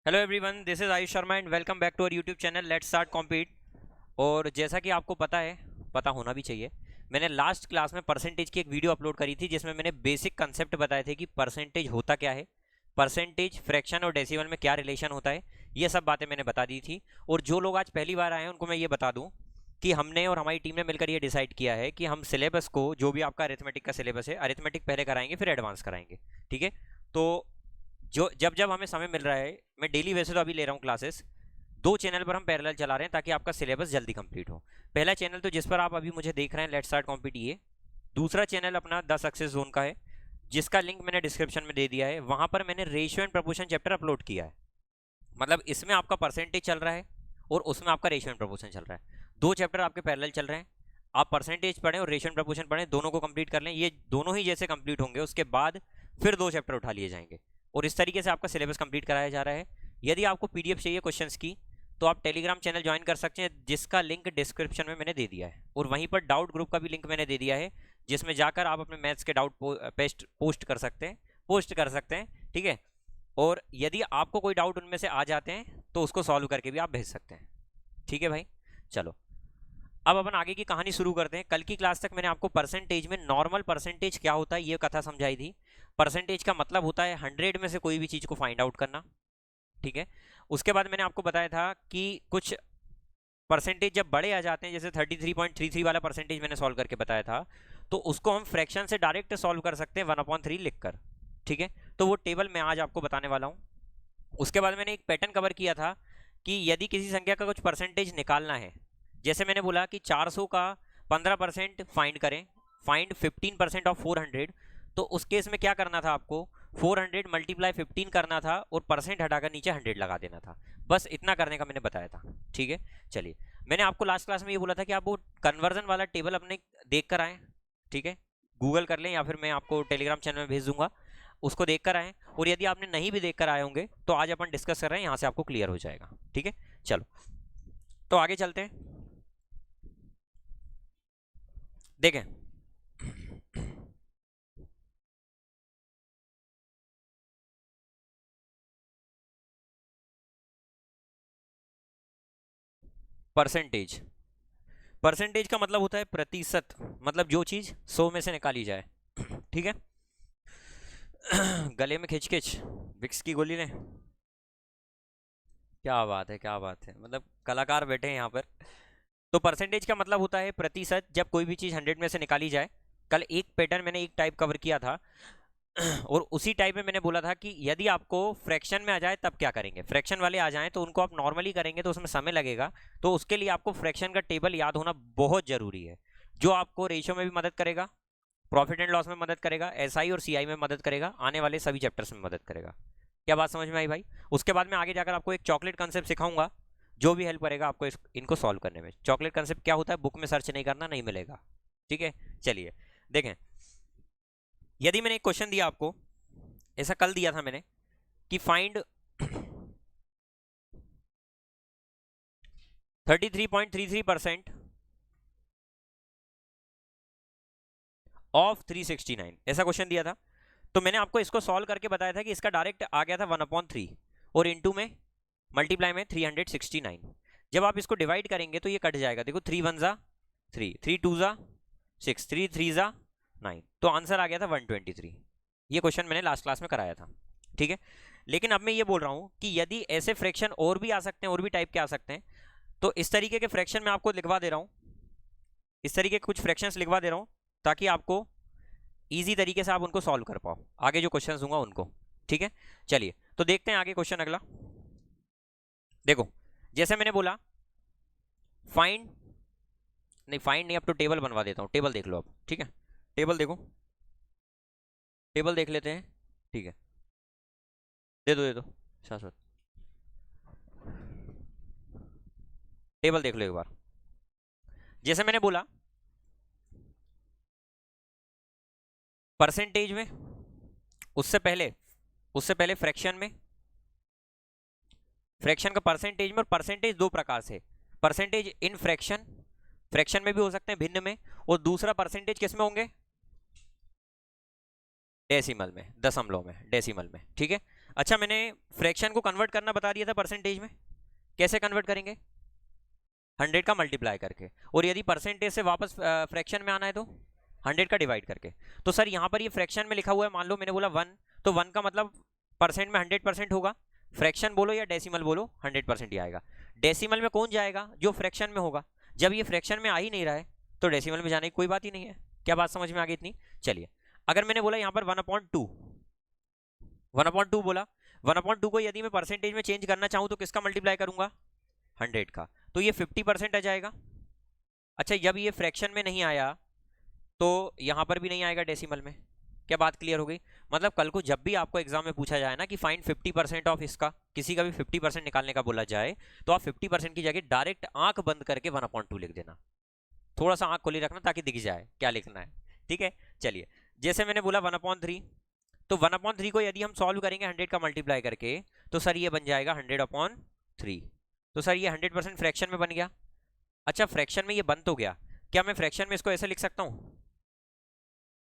Hello everyone, this is Ayush Sharma and welcome back to our YouTube channel let's start compete. और जैसा कि आपको पता है, पता होना भी चाहिए, मैंने लास्ट क्लास में परसेंटेज की एक वीडियो अपलोड करी थी जिसमें मैंने बेसिक कंसेप्ट बताए थे कि परसेंटेज होता क्या है, परसेंटेज फ्रैक्शन और डेसिमल में क्या रिलेशन होता है। ये सब बातें मैंने बता दी थी। और जो लोग आज पहली बार आए हैं उनको मैं ये बता दूं कि हमने और हमारी टीम ने मिलकर ये डिसाइड किया है कि हम सिलेबस को, जो भी आपका अरिथमेटिक का सिलेबस है, अरिथमेटिक पहले कराएंगे फिर एडवांस कराएंगे। ठीक है? तो जो जब जब हमें समय मिल रहा है, मैं डेली वैसे तो अभी ले रहा हूँ क्लासेस, दो चैनल पर हम पैरेलल चला रहे हैं ताकि आपका सिलेबस जल्दी कंप्लीट हो। पहला चैनल तो जिस पर आप अभी मुझे देख रहे हैं, लेट्स स्टार्ट कॉम्पीट, ये। दूसरा चैनल अपना 10 सक्सेस जोन का है, जिसका लिंक मैंने डिस्क्रिप्शन में दे दिया है। वहां पर मैंने ratio and proportion chapter upload किया है। मतलब इसमें आपका परसेंटेज चल रहा है और उसमें आपका रेशियो एंड प्रपोर्शन चल रहा है। दो चैप्टर आपके पैरेलल चल रहे हैं। आप परसेंटेज पढ़ें और रेशियो एंड प्रपोर्शन पढ़ें, दोनों को कंप्लीट कर लें। ये दोनों ही जैसे कंप्लीट होंगे उसके बाद फिर दो चैप्टर उठा लिए जाएंगे और इस तरीके से आपका सिलेबस कंप्लीट कराया जा रहा है। यदि आपको पीडीएफ चाहिए क्वेश्चंस की तो आप टेलीग्राम चैनल ज्वाइन कर सकते हैं, जिसका लिंक डिस्क्रिप्शन में मैंने दे दिया है। और वहीं पर डाउट ग्रुप का भी लिंक मैंने दे दिया है, जिसमें जाकर आप अपने मैथ्स के डाउट पोस्ट कर सकते हैं। ठीक है? और यदि आपको कोई डाउट उनमें से आ जाते हैं तो उसको सॉल्व करके भी आप भेज सकते हैं। ठीक है भाई? चलो, अब अपन आगे की कहानी शुरू करते हैं। कल की क्लास तक मैंने आपको परसेंटेज में नॉर्मल परसेंटेज क्या होता है ये कथा समझाई थी। परसेंटेज का मतलब होता है 100 में से कोई भी चीज को फाइंड आउट करना। ठीक है? उसके बाद मैंने आपको बताया था कि कुछ परसेंटेज जब बड़े आ जाते हैं, जैसे 33.33 वाला परसेंटेज मैंने सॉल्व करके बताया था, तो उसको हम फ्रैक्शन से डायरेक्ट सॉल्व कर सकते हैं 1/3 लिखकर। ठीक है? तो वो टेबल मैं आज आपको बताने वाला हूँ। उसके बाद मैंने एक पैटर्न कवर किया था कि यदि किसी संख्या का कुछ परसेंटेज निकालना है, जैसे मैंने बोला कि 400 का 15% फाइंड करें, फाइंड 15% ऑफ 400, तो उस केस में क्या करना था आपको, 400 मल्टीप्लाई 15 करना था और परसेंट हटाकर नीचे 100 लगा देना था। बस इतना करने का मैंने बताया था। ठीक है? चलिए, मैंने आपको लास्ट क्लास में ये बोला था कि आप वो कन्वर्जन वाला टेबल अपने देख कर आए। ठीक है? गूगल कर लें या फिर मैं आपको टेलीग्राम चैनल में भेज दूंगा, उसको देख कर आए। और यदि आपने नहीं भी देख कर आए होंगे तो आज अपन डिस्कस कर रहे हैं, यहाँ से आपको क्लियर हो जाएगा। ठीक है? चलो, तो आगे चलते हैं। देखें, परसेंटेज। परसेंटेज का मतलब होता है प्रतिशत, मतलब जो चीज 100 में से निकाली जाए। ठीक है? गले में खिंच विक्स की गोली ने, क्या बात है, क्या बात है, मतलब कलाकार बैठे हैं यहाँ पर। तो परसेंटेज का मतलब होता है प्रतिशत, जब कोई भी चीज 100 में से निकाली जाए। कल एक पैटर्न मैंने एक टाइप कवर किया था और उसी टाइप में मैंने बोला था कि यदि आपको फ्रैक्शन में आ जाए तब क्या करेंगे। फ्रैक्शन वाले आ जाएं तो उनको आप नॉर्मली करेंगे तो उसमें समय लगेगा, तो उसके लिए आपको फ्रैक्शन का टेबल याद होना बहुत जरूरी है, जो आपको रेशियो में भी मदद करेगा, प्रॉफिट एंड लॉस में मदद करेगा, एसआई और सीआई में मदद करेगा, आने वाले सभी चैप्टर्स में मदद करेगा। क्या बात समझ में आई भाई? उसके बाद में आगे जाकर आपको एक चॉकलेट कंसेप्ट सिखाऊंगा, जो भी हेल्प करेगा आपको इनको सॉल्व करने में। चॉकलेट कंसेप्ट क्या होता है, बुक में सर्च नहीं करना, नहीं मिलेगा। ठीक है? चलिए देखें, यदि मैंने एक क्वेश्चन दिया आपको, ऐसा कल दिया था मैंने, कि फाइंड 33.33% ऑफ 369, ऐसा क्वेश्चन दिया था। तो मैंने आपको इसको सॉल्व करके बताया था कि इसका डायरेक्ट आ गया था 1/3 और इनटू में मल्टीप्लाई में 369। जब आप इसको डिवाइड करेंगे तो ये कट जाएगा। देखो, 3 1 जा 3, 3 2 जा 6, 3 3 जा 9, तो आंसर आ गया था 123। ये क्वेश्चन मैंने लास्ट क्लास में कराया था। ठीक है? लेकिन अब मैं ये बोल रहा हूं कि यदि ऐसे फ्रैक्शन और भी आ सकते हैं, और भी टाइप के आ सकते हैं, तो इस तरीके के फ्रैक्शन मैं आपको लिखवा दे रहा हूं, इस तरीके के कुछ फ्रैक्शंस लिखवा दे रहा हूं ताकि आपको इजी तरीके से आप उनको सॉल्व कर पाओ, आगे जो क्वेश्चंस दूंगा उनको। ठीक है? चलिए, तो देखते हैं आगे क्वेश्चन अगला। देखो, जैसे मैंने बोला फाइंड, नहीं फाइंड नहीं, अब तो टेबल बनवा देता हूं। टेबल देख लो अब। ठीक है? टेबल देखो, टेबल देख लेते हैं। ठीक है? दे दो शाश्वत, टेबल देख लो एक बार। जैसे मैंने बोला परसेंटेज में, उससे पहले फ्रैक्शन में। फ्रैक्शन का परसेंटेज में, और परसेंटेज दो प्रकार से, परसेंटेज इन फ्रैक्शन, फ्रैक्शन में भी हो सकते हैं, भिन्न में, और दूसरा परसेंटेज किस में होंगे, डेसिमल में, दशमलव में, डेसिमल में। ठीक है? अच्छा, मैंने फ्रैक्शन को कन्वर्ट करना बता दिया था परसेंटेज में, कैसे कन्वर्ट करेंगे? 100 का मल्टीप्लाई करके, और यदि परसेंटेज से वापस फ्रैक्शन में आना है तो 100 का डिवाइड करके। तो सर यहाँ पर ये फ्रैक्शन में लिखा हुआ है, मान लो मैंने बोला 1, तो 1 का मतलब परसेंट में 100% होगा। फ्रैक्शन बोलो या डेसिमल बोलो, 100% ही आएगा। डेसिमल में कौन जाएगा? जो फ्रैक्शन में होगा। जब ये फ्रैक्शन में आ ही नहीं रहा है तो डेसिमल में जाने की कोई बात ही नहीं है। क्या बात समझ में आ गई इतनी? चलिए, अगर मैंने बोला यहाँ पर 1/2, 1/2 बोला, 1/2 को यदि मैं परसेंटेज में चेंज करना चाहूँ तो किसका मल्टीप्लाई करूंगा? 100 का। तो ये 50% आ जाएगा। अच्छा, जब ये फ्रैक्शन में नहीं आया तो यहाँ पर भी नहीं आएगा डेसिमल में। क्या बात क्लियर हो गई? मतलब कल को जब भी आपको एग्जाम में पूछा जाए ना कि फाइंड 50% ऑफ इसका, किसी का भी 50% निकालने का बोला जाए, तो आप 50% की जगह डायरेक्ट आंख बंद करके 1/2 लिख देना। थोड़ा सा आंख खोली रखना ताकि दिख जाए क्या लिखना है, ठीक है? चलिए, जैसे मैंने बोला 1/3, तो 1/3 को यदि हम सॉल्व करेंगे 100 का मल्टीप्लाई करके, तो सर ये बन जाएगा 100/3। तो सर ये 100% फ्रैक्शन में बन गया। अच्छा, फ्रैक्शन में ये बन तो गया, क्या मैं फ्रैक्शन में इसको ऐसे लिख सकता हूँ?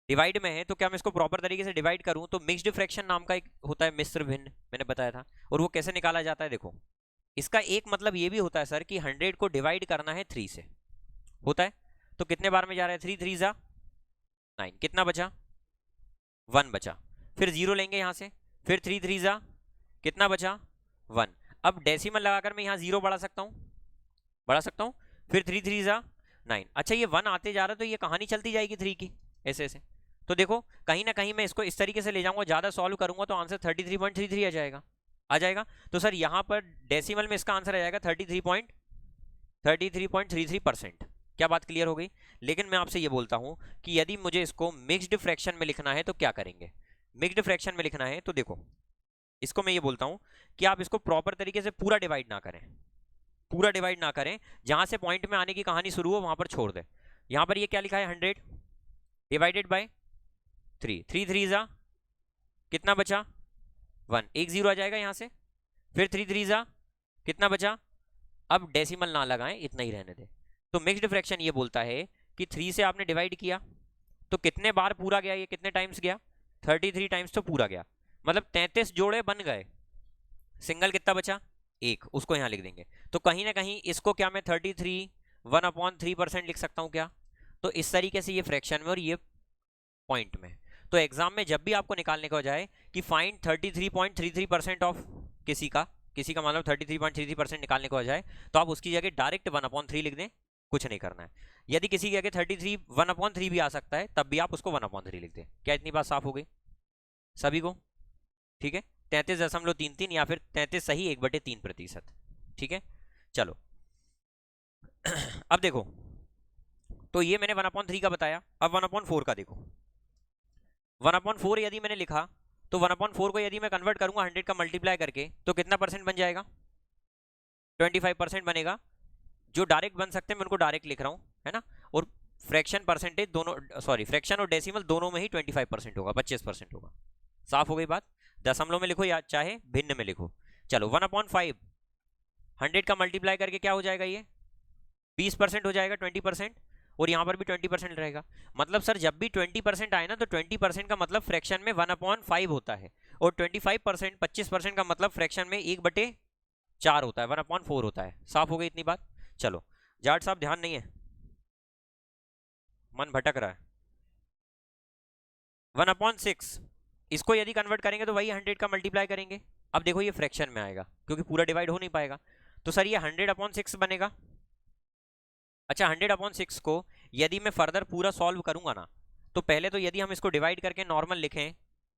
डिवाइड में है तो क्या मैं इसको प्रॉपर तरीके से डिवाइड करूं तो मिक्स्ड फ्रैक्शन नाम का एक होता है, मिश्र भिन्न, मैंने बताया था। और वो कैसे निकाला जाता है? देखो, इसका एक मतलब ये भी होता है सर कि 100 को डिवाइड करना है 3 से, होता है। तो कितने बार में जा रहा है? 3 3 जा 9, कितना बचा? 1 बचा। फिर 0 लेंगे यहाँ से, फिर 3 3 जा कितना बचा? 1। अब डेसिमल लगाकर मैं यहाँ 0 बढ़ा सकता हूँ, बढ़ा सकता हूँ। फिर 3 3 जा 9। अच्छा, ये 1 आते जा रहा है तो ये कहानी चलती जाएगी 3 की, ऐसे ऐसे। तो देखो, कहीं ना कहीं मैं इसको इस तरीके से ले जाऊंगा, ज्यादा सॉल्व करूंगा तो आंसर 33.33 आ जाएगा, आ जाएगा। तो सर यहाँ पर डेसिमल में इसका आंसर आ जाएगा 33.33%। क्या बात क्लियर हो गई? लेकिन मैं आपसे ये बोलता हूं कि यदि मुझे इसको मिक्स्ड फ्रैक्शन में लिखना है तो क्या करेंगे? मिक्स्ड फ्रैक्शन में लिखना है तो देखो, इसको मैं ये बोलता हूं कि आप इसको प्रॉपर तरीके से पूरा डिवाइड ना करें, पूरा डिवाइड ना करें, जहां से पॉइंट में आने की कहानी शुरू हो वहां पर छोड़ दें। यहां पर ये क्या लिखा है? 100 डिवाइडेड बाय 3, 3 3 जा कितना बचा? 1, एक 0 आ जाएगा यहाँ से। फिर 3 3 जा कितना बचा? अब डेसिमल ना लगाएं, इतना ही रहने दें। तो मिक्स्ड फ्रैक्शन ये बोलता है कि 3 से आपने डिवाइड किया तो कितने बार पूरा गया? ये कितने टाइम्स गया? 33 टाइम्स तो पूरा गया, मतलब 33 जोड़े बन गए। सिंगल कितना बचा? 1, उसको यहाँ लिख देंगे। तो कहीं ना कहीं इसको क्या मैं 33 1/3% लिख सकता हूँ क्या? तो इस तरीके से ये फ्रैक्शन में और ये पॉइंट में। तो एग्जाम में जब भी आपको निकालने को जाए कि फाइंड 33.33% ऑफ किसी का मतलब 33.33% निकालने को जाए, तो आप उसकी जगह डायरेक्ट 1/3 लिख दें, कुछ नहीं करना है। यदि किसी की जगह 33 1/3 भी आ सकता है तब भी आप उसको 1/3 लिख दें। क्या इतनी बात साफ हो गई सभी को? ठीक है, 33.33 या फिर 33 सही 1/3%। ठीक है, चलो अब देखो, तो ये मैंने 1/3 का बताया। अब 1/4 का देखो, 1/4 यदि मैंने लिखा तो 1/4 को यदि मैं कन्वर्ट करूंगा 100 का मल्टीप्लाई करके तो कितना परसेंट बन जाएगा? 25% बनेगा। जो डायरेक्ट बन सकते हैं मैं उनको डायरेक्ट लिख रहा हूं, है ना। और फ्रैक्शन परसेंटेज दोनों, सॉरी फ्रैक्शन और डेसिमल दोनों में ही 25% होगा, 25% होगा। साफ हो गई बात? दशमलव में लिखो या चाहे भिन्न में लिखो। चलो 1/5 100 का मल्टीप्लाई करके क्या हो जाएगा? ये 20% हो जाएगा, 20%। और यहाँ पर भी 20% रहेगा। मतलब सर जब भी 20% आए ना तो 20% का मतलब फ्रैक्शन में 1/5 होता है, और 25% 25% का मतलब फ्रैक्शन में 1/4 होता है, 1/4 होता है। साफ हो गई इतनी बात? चलो, जाट साहब ध्यान नहीं है, मन भटक रहा है। 1/6 इसको यदि कन्वर्ट करेंगे तो वही 100 का मल्टीप्लाई करेंगे। अब देखो ये फ्रैक्शन में आएगा क्योंकि पूरा डिवाइड हो नहीं पाएगा, तो सर ये 100/6 बनेगा। अच्छा, 100/6 को यदि मैं फर्दर पूरा सॉल्व करूंगा ना, तो पहले तो यदि हम इसको डिवाइड करके नॉर्मल लिखें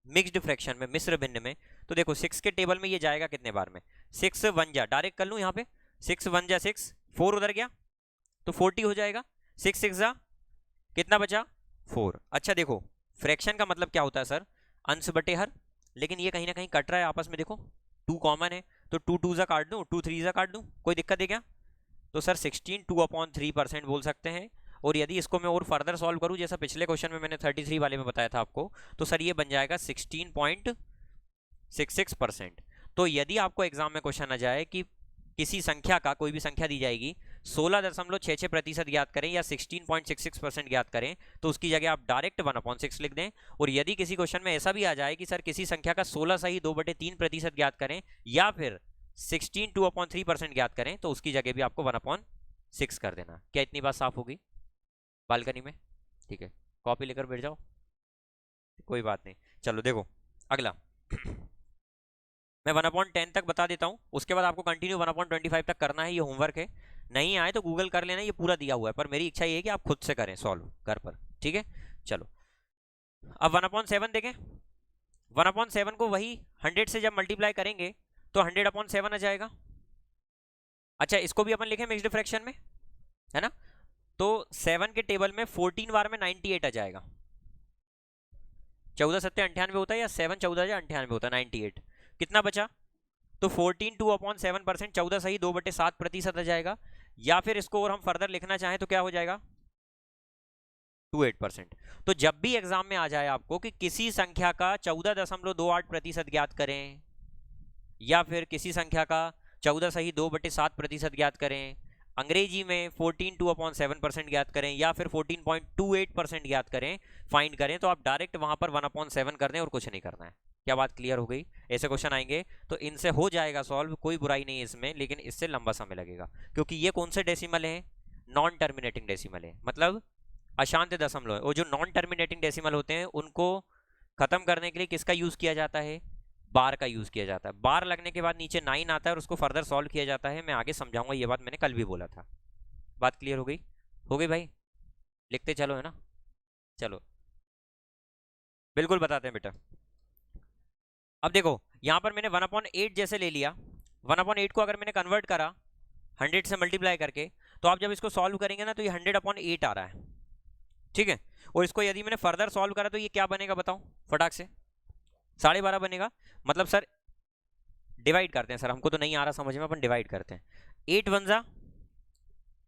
मिक्स्ड फ्रैक्शन में, मिश्र भिन्न में, तो देखो 6 के टेबल में ये जाएगा कितने बार में? 6 1 जा, डायरेक्ट कर लूं यहाँ पे, 6 1 जा 6, 4 उधर गया तो 40 हो जाएगा। 6 6 जा कितना बचा? 4। अच्छा देखो, फ्रैक्शन का मतलब क्या होता है सर? अंश बटे हर। लेकिन ये कहीं ना कहीं कट रहा है आपस में, देखो 2 कॉमन है, तो 2 2 जा काट दूं, 2 3 जा काट दूं, कोई दिक्कत है क्या? तो सर 16 2/3% बोल सकते हैं। और यदि इसको मैं और फर्दर सॉल्व करूं जैसा पिछले क्वेश्चन में मैंने 33 वाले में बताया था आपको, तो सर ये बन जाएगा 16.66%। तो यदि आपको एग्जाम में क्वेश्चन आ जाए कि किसी संख्या का, कोई भी संख्या दी जाएगी 16.66% ज्ञात करें या 16.66% ज्ञात करें तो उसकी जगह आप डायरेक्ट 1/6 लिख दें। और यदि किसी क्वेश्चन में ऐसा भी आ जाए कि सर किसी संख्या का 16 सही 2/3% ज्ञात करें या फिर 16 2/3% ज्ञात करें तो उसकी जगह भी आपको 1/6 कर देना। क्या इतनी बात साफ होगी बालकनी में? ठीक है, कॉपी लेकर बैठ जाओ, कोई बात नहीं। चलो देखो अगला मैं 1/10 तक बता देता हूं, उसके बाद आपको कंटिन्यू 1/25 तक करना है। ये होमवर्क है, नहीं आए तो गूगल कर लेना, ये पूरा दिया हुआ है, पर मेरी इच्छा ये है कि आप खुद से करें सॉल्व घर पर। ठीक है, चलो अब 1/7 देखें। 1/7 को वही 100 से जब मल्टीप्लाई करेंगे तो 100/7 आ जाएगा। अच्छा, इसको भी अपन लिखें मिक्स्ड फ्रैक्शन में, है ना? तो 7 के टेबल में 14 बार में 98 आ जाएगा। 14 7 98 होता है या 7 14 98 होता है 98। कितना बचा? तो 14 2/7%, 14 सही 2/7% आ जाएगा। या फिर इसको और हम फर्दर लिखना चाहें तो क्या हो जाएगा? 28%। तो जब भी एग्जाम में आ जाए आपको कि किसी संख्या का 14.28% ज्ञात करें या फिर किसी संख्या का 14 सही 2/7% ज्ञात करें, अंग्रेजी में 14 2/7% ज्ञात करें या फिर 14.28% ज्ञात करें, फाइंड करें, तो आप डायरेक्ट वहां पर 1/7 कर दें और कुछ नहीं करना है। क्या बात क्लियर हो गई? ऐसे क्वेश्चन आएंगे तो इनसे हो जाएगा सॉल्व, कोई बुराई नहीं है इसमें, लेकिन इससे लंबा समय लगेगा क्योंकि ये कौन से डेसिमल है? नॉन टर्मिनेटिंग डेसिमल है, मतलब अशांत दशमलव है। और जो नॉन टर्मिनेटिंग डेसिमल होते हैं उनको खत्म करने के लिए किसका यूज किया जाता है? बार का यूज किया जाता है। बार लगने के बाद नीचे 9 आता है और उसको फर्दर सॉल्व किया जाता है। मैं आगे समझाऊंगा, ये बात मैंने कल भी बोला था। बात क्लियर हो गई? हो गई भाई? लिखते चलो, है ना? चलो बिल्कुल बताते हैं बेटा। अब देखो यहां पर मैंने 1/8 जैसे ले लिया। 1/8 को अगर मैंने कन्वर्ट करा 100 से मल्टीप्लाई करके, तो आप जब इसको सॉल्व करेंगे ना तो ये 100/8 आ रहा है। ठीक है, और इसको यदि मैंने फर्दर सॉल्व करा तो ये क्या बनेगा बताओ फटाक से? 12.5 बनेगा। मतलब सर डिवाइड करते हैं, सर हमको तो नहीं आ रहा समझ में, अपन डिवाइड करते हैं। 8 1 जा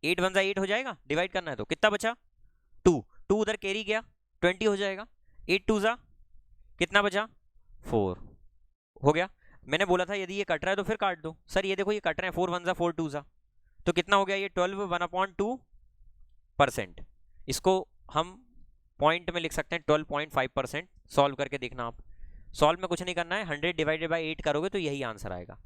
8 हो जाएगा, डिवाइड करना है तो कितना बचा? 2 उधर कैरी गया 20 हो जाएगा। 8 2 जा कितना बचा? 4 हो गया। मैंने बोला था यदि ये कट रहा है तो फिर काट दो। सर ये देखो ये कट रहे हैं, 4 1 जा 4 2 जा, तो कितना हो गया ये? 12 1/2%। इसको हम पॉइंट में लिख सकते हैं 12.5%। सॉल्व करके देखना आप, सॉल्व में कुछ नहीं करना है, 100 डिवाइडेड बाई 8 करोगे तो यही आंसर आएगा।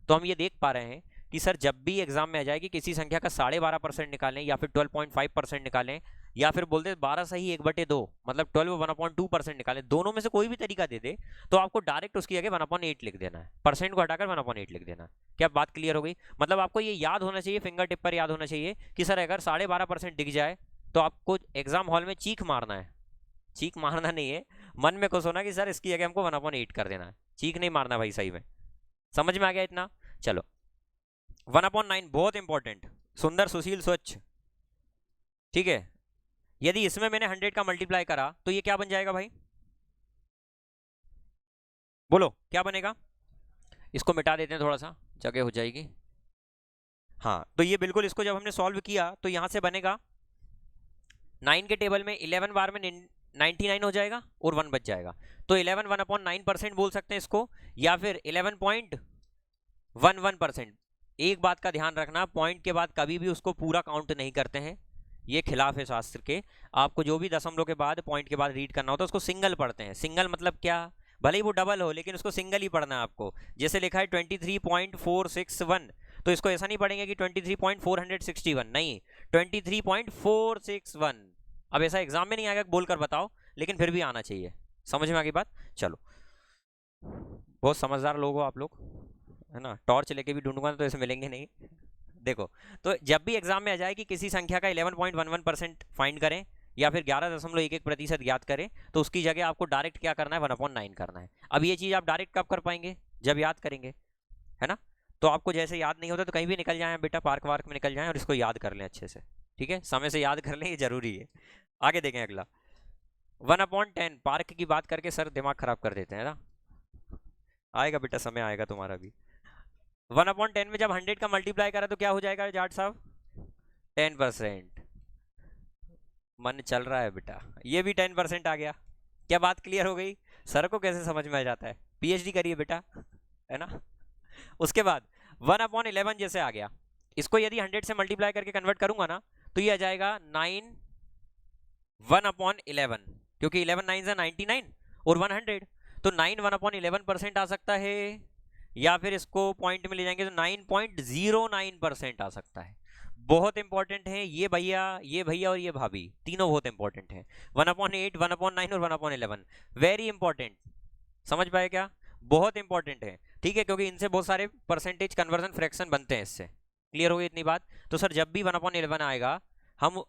तो हम ये देख पा रहे हैं कि सर जब भी एग्जाम में आ जाए कि किसी संख्या का 12.5% निकालें या फिर 12.5% निकालें या फिर बोलते 12 सही 1/2 मतलब 12 1/2% निकालें, दोनों में से कोई भी तरीका दे दे तो आपको डायरेक्ट उसकी जगह 1/8 लिख देना है, परसेंट को हटाकर 1/8 लिख देना है। क्या बात क्लियर हो गई? मतलब आपको ये याद होना चाहिए, फिंगर टिप पर याद होना चाहिए कि सर अगर 12.5% दिख जाए तो आपको एग्जाम हॉल में चीख मारना है। चीख मारना नहीं है, मन में खुश होना कि सर इसकी जगह हमको 1/8 कर देना है, चीख नहीं मारना भाई, सही में। समझ में आ गया इतना? चलो 1/9 बहुत इंपॉर्टेंट, सुंदर सुशील स्वच्छ। ठीक है, यदि इसमें मैंने 100 का मल्टीप्लाई करा तो ये क्या बन जाएगा भाई? बोलो क्या बनेगा? इसको मिटा देते हैं, थोड़ा सा जगह हो जाएगी। हाँ तो ये बिल्कुल, इसको जब हमने सॉल्व किया तो यहां से बनेगा 9 के टेबल में 11 बार में 99 हो जाएगा और 1 बच जाएगा। तो 11 1/9% बोल सकते हैं इसको, या फिर 11.11%। एक बात का ध्यान रखना, पॉइंट के बाद कभी भी उसको पूरा काउंट नहीं करते हैं, ये खिलाफ है शास्त्र के। आपको जो भी दशमलव के बाद पॉइंट के बाद रीड करना होता है उसको सिंगल पढ़ते हैं। सिंगल मतलब क्या? भले ही वो डबल हो लेकिन उसको सिंगल ही पढ़ना है आपको। जैसे लिखा है 23.461 तो इसको ऐसा नहीं पढ़ेंगे कि 23.461, नहीं 23.461। अब ऐसा एग्जाम में नहीं आएगा, बोलकर बताओ, लेकिन फिर भी आना चाहिए। समझ में आ गई बात? चलो बहुत समझदार लोग हो आप लोग, है ना? टॉर्च लेके भी ढूंढूंगा तो ऐसे मिलेंगे नहीं। देखो तो जब भी एग्जाम में आ जाए कि किसी संख्या का 11.11% फाइंड करें या फिर 11.11% ज्ञात करें तो उसकी जगह आपको डायरेक्ट क्या करना है? 1/9 करना है। अब ये चीज आप डायरेक्ट कब कर पाएंगे? जब याद करेंगे, है ना? तो आपको जैसे याद नहीं होता तो कहीं भी निकल जाए बेटा, पार्क वार्क में निकल जाए और इसको याद कर लें अच्छे से। ठीक है, समय से याद कर लें, ये जरूरी है। आगे देखें अगला 1/10। पार्क की बात करके सर दिमाग खराब कर देते हैं ना, आएगा बेटा समय आएगा तुम्हारा भी। 1/10 में जब 100 का मल्टीप्लाई करा तो क्या हो जाएगा जाट साहब? 10%। मन चल रहा है बेटा, ये भी 10% आ गया। क्या बात क्लियर हो गई? सर को कैसे समझ में आ जाता है? पीएचडी करिए बेटा, है ना? उसके बाद 1/11 जैसे आ गया इसको यदि 100 से मल्टीप्लाई करके कन्वर्ट करूंगा ना तो ये आ जाएगा 9 1/11, क्योंकि 11 9 है 99 और 100, तो 9 1/11% आ सकता है, या फिर इसको पॉइंट में ले जाएंगे तो 9.09% आ सकता है। बहुत इंपॉर्टेंट है ये भैया और ये भाभी, तीनों बहुत इंपॉर्टेंट है। 1/8, 1/9 और 1/11 वेरी इंपॉर्टेंट। समझ पाए क्या? बहुत इंपॉर्टेंट है, ठीक है, क्योंकि इनसे बहुत सारे परसेंटेज कन्वर्जन फ्रैक्शन बनते हैं इससे। क्लियर हो गई इतनी बात? तो सर जब भी 1/11 आएगा हम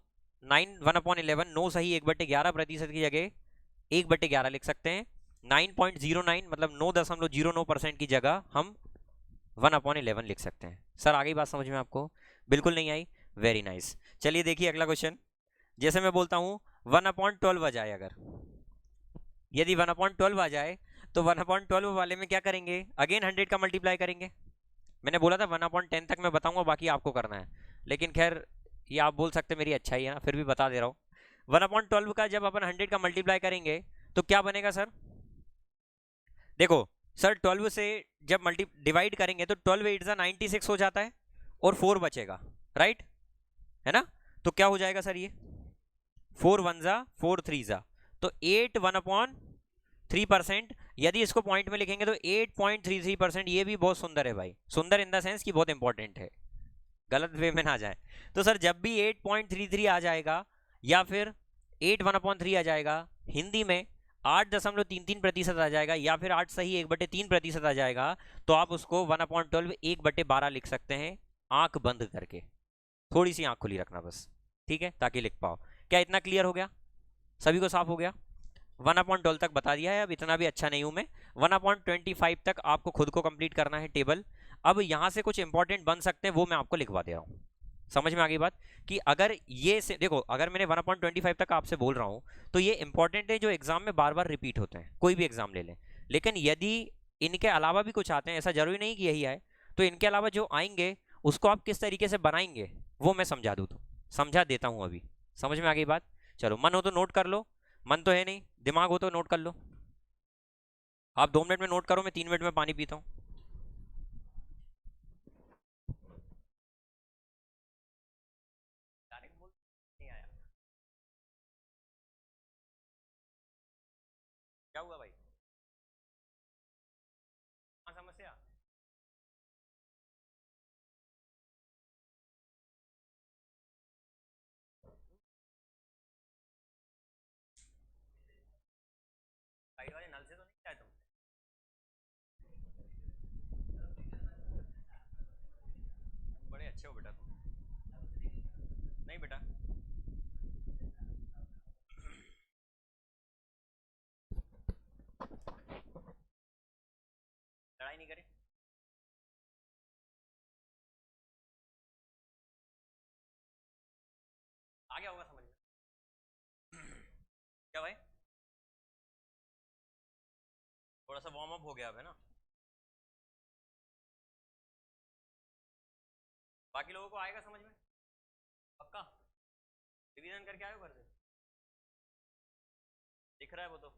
1/11 9 सही 1/11% की जगह 1/11 लिख सकते हैं। 9.09 मतलब 9.09% की जगह हम 1/11 लिख सकते हैं। सर आगे बात समझ में आपको? बिल्कुल नहीं आई? Very nice. चलिए देखिए अगला क्वेश्चन। जैसे मैं बोलता हूं 1/12 आ जाए, अगर यदि 1/12 आ जाए तो 1/12 वाले में क्या करेंगे? अगेन 100 का मल्टीप्लाई करेंगे। मैंने बोला था 1/10 तक मैं बताऊंगा, बाकी आपको करना है, लेकिन खैर ये आप बोल सकते मेरी अच्छाई है ना, फिर भी बता दे रहा हूँ। 1/12 का जब अपन 100 का मल्टीप्लाई करेंगे तो क्या बनेगा सर? देखो सर 12 से जब डिवाइड करेंगे तो 12 8 96 हो जाता है और 4 बचेगा, राइट है ना? तो क्या हो जाएगा सर? ये 4 1 4 3 तो 8 1/3%। यदि इसको पॉइंट में लिखेंगे तो 8.33%। ये भी बहुत सुंदर है भाई, सुंदर इन द सेंस कि बहुत इंपॉर्टेंट है, गलत वे में ना जाए। तो सर जब भी 8.33 आ जाएगा या फिर 8 1/3 आ जाएगा, हिंदी में 8.33% आ जाएगा, या फिर 8 सही 1/3% आ जाएगा, तो आप उसको 1/12 1/12 लिख सकते हैं, आंख बंद करके। थोड़ी सी आंख खुली रखना बस, ठीक है, ताकि लिख पाओ। क्या इतना क्लियर हो गया? सभी को साफ हो गया? 1/12 तक बता दिया है, अब इतना भी अच्छा नहीं हूं मैं। 1/25 तक आपको खुद को कंप्लीट करना है टेबल। अब यहां से कुछ इंपॉर्टेंट बन सकते हैं, वो मैं आपको लिखवा दे रहा हूं। समझ में आ गई बात? कि अगर ये से देखो, अगर मैंने 1/25 तक आपसे बोल रहा हूं तो ये इंपॉर्टेंट है, जो एग्जाम में बार बार रिपीट होते हैं, कोई भी एग्जाम ले लें। लेकिन यदि इनके अलावा भी कुछ आते हैं, ऐसा जरूरी नहीं कि यही आए, तो इनके अलावा जो आएंगे उसको आप किस तरीके से बनाएंगे वो मैं समझा देता हूं अभी। समझ में आ गई बात? चलो, मन हो तो नोट कर लो, मन तो है नहीं, दिमाग हो तो नोट कर लो। आप 2 मिनट में नोट करो, मैं 3 मिनट में पानी पीता हूँ। नहीं आया, क्या हुआ भाई? हाँ, समस्या साइड वाले नल से तो नहीं आया? तुम बड़े अच्छे हो बेटा तुम। नहीं बेटा, लड़ाई नहीं करें। आ गया होगा समझ में? क्या भाई? थोड़ा सा वार्म अप हो गया अब, है ना? बाकी लोगों को आएगा समझ में? पक्का रिवीजन करके आए हो घर से? दिख रहा है वो तो।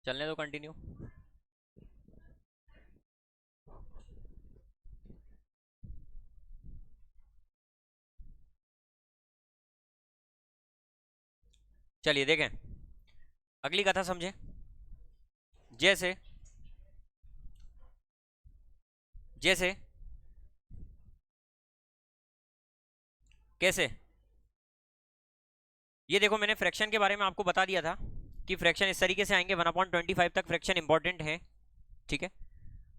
चलने दो, कंटिन्यू। चलिए देखें, अगली कथा समझें। जैसे जैसे कैसे, ये देखो मैंने फ्रैक्शन के बारे में आपको बता दिया था कि फ्रैक्शन इस तरीके से आएंगे, 1/25 तक फ्रैक्शन इंपॉर्टेंट है, ठीक है।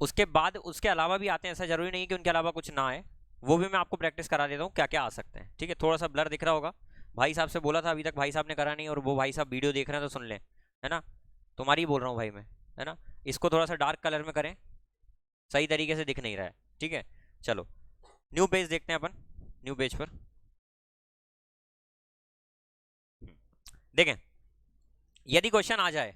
उसके बाद उसके अलावा भी आते हैं, ऐसा जरूरी नहीं कि उनके अलावा कुछ ना आए, वो भी मैं आपको प्रैक्टिस करा देता हूँ क्या क्या आ सकते हैं, ठीक है। थोड़ा सा ब्लर दिख रहा होगा, भाई साहब से बोला था, अभी तक भाई साहब ने करा नहीं, और वो भाई साहब वीडियो देख रहे हैं तो सुन लें, है ना? तुम्हारी बोल रहा हूँ भाई मैं, है ना। इसको थोड़ा सा डार्क कलर में करें, सही तरीके से दिख नहीं रहा है, ठीक है। चलो न्यू पेज देखते हैं अपन, न्यू पेज पर देखें। यदि क्वेश्चन आ जाए,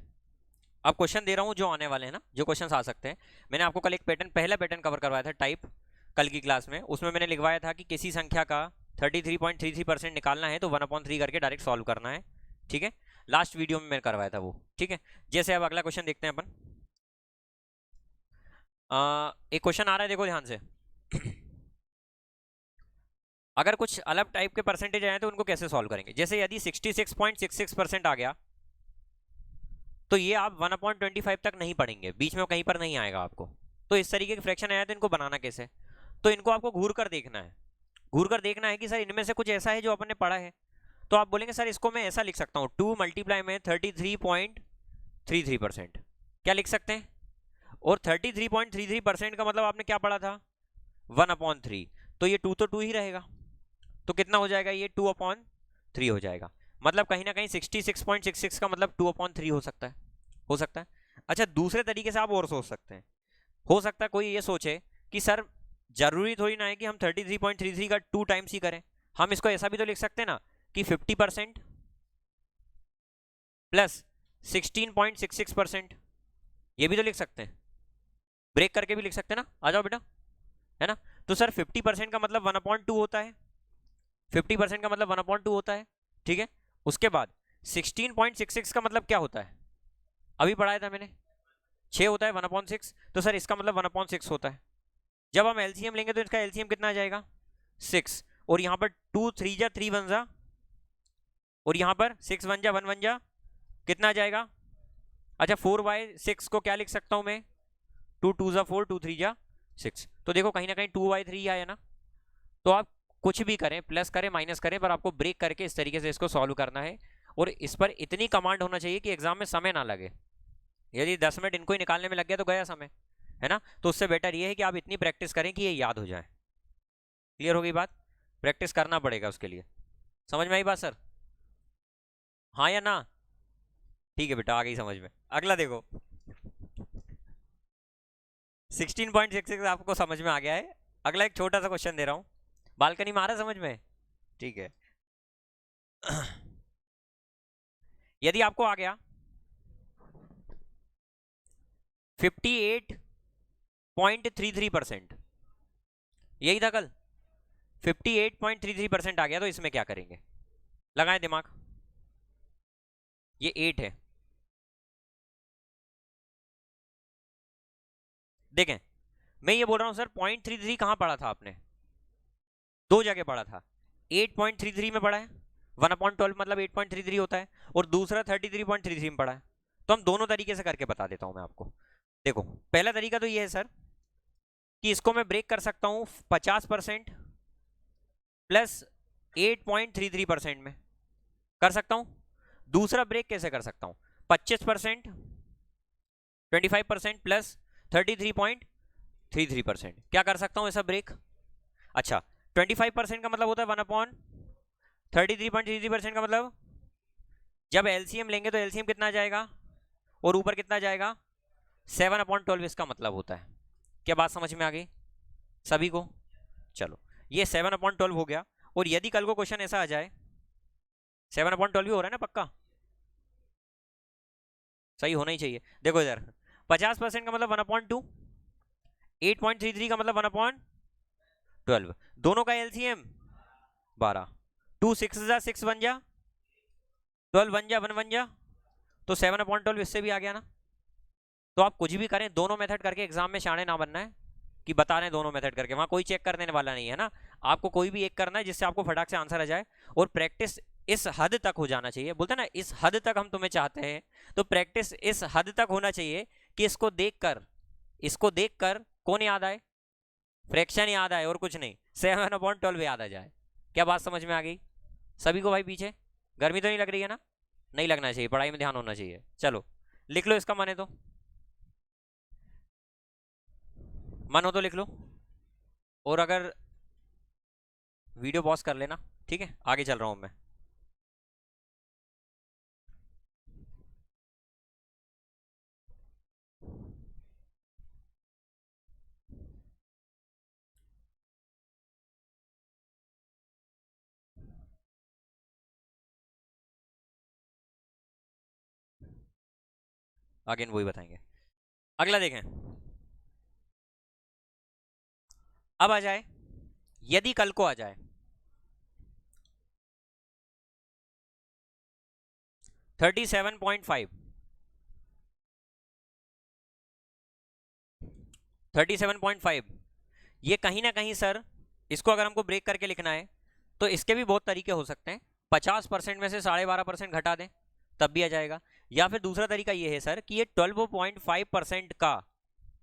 अब क्वेश्चन दे रहा हूं जो आने वाले हैं ना, जो क्वेश्चन आ सकते हैं। मैंने आपको कल एक पैटर्न, पहला पैटर्न कवर करवाया था टाइप, कल की क्लास में। उसमें मैंने लिखवाया था कि किसी संख्या का 33.33% निकालना है तो 1/3 करके डायरेक्ट सॉल्व करना है, ठीक है। लास्ट वीडियो में मैंने करवाया था वो, ठीक है। जैसे अब अगला क्वेश्चन देखते हैं अपन। एक क्वेश्चन आ रहा है, देखो ध्यान से। अगर कुछ अलग टाइप के परसेंटेज आए तो उनको कैसे सॉल्व करेंगे। जैसे यदि 66.66% आ गया तो ये आप 1/25 तक नहीं पढ़ेंगे, बीच में कहीं पर नहीं आएगा आपको। तो इस तरीके के फ्रैक्शन आया तो इनको बनाना कैसे, तो इनको आपको घूर कर देखना है। घूर कर देखना है कि सर इनमें से कुछ ऐसा है जो अपन ने पढ़ा है। तो आप बोलेंगे सर इसको मैं ऐसा लिख सकता हूँ, 2 मल्टीप्लाई में 33.33%, क्या लिख सकते हैं। और 33.33% का मतलब आपने क्या पढ़ा था, 1/3। तो ये 2 तो 2 ही रहेगा, तो कितना हो जाएगा, ये 2/3 हो जाएगा। मतलब कहीं ना कहीं 66.66 का मतलब 2/3 हो सकता है, हो सकता है। अच्छा दूसरे तरीके से आप और सोच सकते हैं, हो सकता है कोई ये सोचे कि सर जरूरी थोड़ी ना है कि हम 33.33 का 2 टाइम्स ही करें, हम इसको ऐसा भी तो लिख सकते हैं ना कि 50% प्लस 16.66%, ये भी तो लिख सकते हैं, ब्रेक करके भी लिख सकते हैं ना। आ जाओ बेटा, है ना। तो सर 50% का मतलब 1/2 होता है, 50% का मतलब 1/2 होता है, ठीक है। उसके बाद 16.66 का मतलब क्या होता है, अभी पढ़ाया था मैंने, 6 होता है 1/6। तो सर इसका मतलब 1/6 होता है। जब हम एलसीएम लेंगे तो इसका एलसीएम कितना आ जाएगा, 6। और यहाँ पर 2 3 जा 3 1 जा, और यहाँ पर 6 1 जा 1 1 जा, कितना आ जाएगा। अच्छा 4/6 को क्या लिख सकता हूँ मैं, 2 2 जा 4 2 3 जा 6। तो देखो कहीं ना कहीं 2/3 आया ना। तो आप कुछ भी करें, प्लस करें माइनस करें, पर आपको ब्रेक करके इस तरीके से इसको सॉल्व करना है। और इस पर इतनी कमांड होना चाहिए कि एग्जाम में समय ना लगे। यदि 10 मिनट इनको ही निकालने में लग गया तो गया समय, है ना। तो उससे बेटर ये है कि आप इतनी प्रैक्टिस करें कि ये याद हो जाए। क्लियर हो गई बात, प्रैक्टिस करना पड़ेगा उसके लिए। समझ में आई बात सर, हाँ या ना। ठीक है बेटा, आ गई समझ में। अगला देखो 16.66 आपको समझ में आ गया है। अगला एक छोटा सा क्वेश्चन दे रहा हूं, बालकनी में आ रहा है समझ में, ठीक है। यदि आपको आ गया 58.33%, यही था कल, 58.33% आ गया तो इसमें क्या करेंगे, लगाएं दिमाग। ये 8 है, देखें मैं ये बोल रहा हूं सर 0.33 कहां पढ़ा था आपने, दो जगह पढ़ा था। 8.33 में पढ़ा है, 1/12 मतलब 8.33 होता है, और दूसरा 33.33 में पढ़ा है। तो हम दोनों तरीके से करके बता देता हूं मैं आपको। देखो पहला तरीका तो ये है सर कि इसको मैं ब्रेक कर सकता हूं 50% प्लस 8.33% में, कर सकता हूं। दूसरा ब्रेक कैसे कर सकता हूं, 25% 25% प्लस 33.33%, क्या कर सकता हूं ऐसा ब्रेक। अच्छा 25% का मतलब होता है 1/33.33% का मतलब जब एलसीएम लेंगे तो एलसीएम कितना आ जाएगा, और ऊपर कितना जाएगा 7/12, इसका मतलब होता है। क्या बात समझ में आ गई सभी को। चलो ये 7/12 हो गया। और यदि कल को क्वेश्चन ऐसा आ जाए, 7/12 भी हो रहा है ना पक्का, सही होना ही चाहिए। देखो इधर 50% का मतलब 1/2, 8.33 का मतलब 1/12, दोनों का एलसीएम 12, 2 6 जा 6 1 जा 12 1 जा 1 1 जा, तो 7/12 इससे भी आ गया ना। तो आप कुछ भी करें, दोनों मेथड करके एग्जाम में शाणे ना बनना है कि बता रहे दोनों मेथड करके, वहां कोई चेक करने वाला नहीं है ना। आपको कोई भी एक करना है जिससे आपको फटाक से आंसर आ जाए। और प्रैक्टिस इस हद तक हो जाना चाहिए, बोलते ना इस हद तक हम तुम्हें चाहते हैं, तो प्रैक्टिस इस हद तक होना चाहिए कि इसको देखकर कौन याद आए, फ्रैक्शन याद आए और कुछ नहीं, 7/12 याद आ जाए। क्या बात समझ में आ गई सभी को भाई। पीछे गर्मी तो नहीं लग रही है ना, नहीं लगना चाहिए, पढ़ाई में ध्यान होना चाहिए। चलो लिख लो इसका मन है तो, मन हो तो लिख लो, और अगर वीडियो पॉज कर लेना, ठीक है। आगे चल रहा हूं मैं। अगेन वही बताएंगे। अगला देखें, अब आ जाए, यदि कल को आ जाए 37.5, 37.5, ये कहीं ना कहीं सर, इसको अगर हमको ब्रेक करके लिखना है तो इसके भी बहुत तरीके हो सकते हैं। 50% में से 12.5% घटा दें तब भी आ जाएगा। या फिर दूसरा तरीका ये है सर कि ये 12.5% का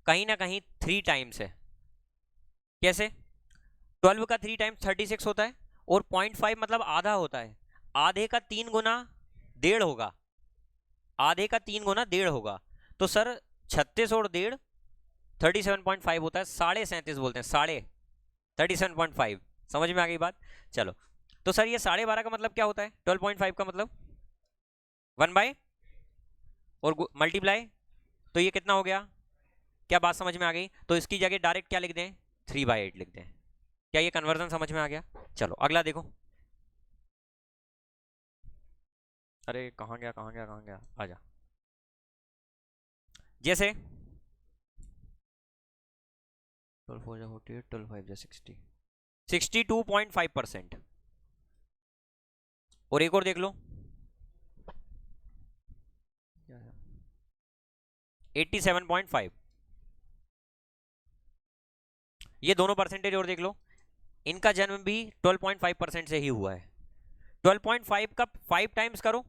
कहीं ना कहीं 3 टाइम्स है। कैसे? 12 का 3 टाइम्स 36 होता है, और 0.5 मतलब आधा होता है। आधे का 3 गुना 1.5 होगा, आधे का 3 गुना 1.5 होगा। तो सर 36 और 1.5 37.5 होता है, 37.5 बोलते हैं, 37.5। समझ में आ गई बात? चलो, तो सर ये 12.5 का मतलब क्या होता है? 12.5 का मतलब 1 बाय और मल्टीप्लाई, तो ये कितना हो गया? क्या बात समझ में आ गई? तो इसकी जगह डायरेक्ट क्या लिख दें? 3/8 लिख दें। क्या ये कन्वर्जन समझ में आ गया? चलो अगला देखो। अरे कहाँ गया, कहाँ गया, कहाँ गया, आजा। जैसे 12 4 48, 12 5 60, 62.5%। और एक और देख लो, 87.5। ये दोनों परसेंटेज और देख लो, इनका जन्म भी 12.5% से ही हुआ है। 12.5 का 5 टाइम्स करो,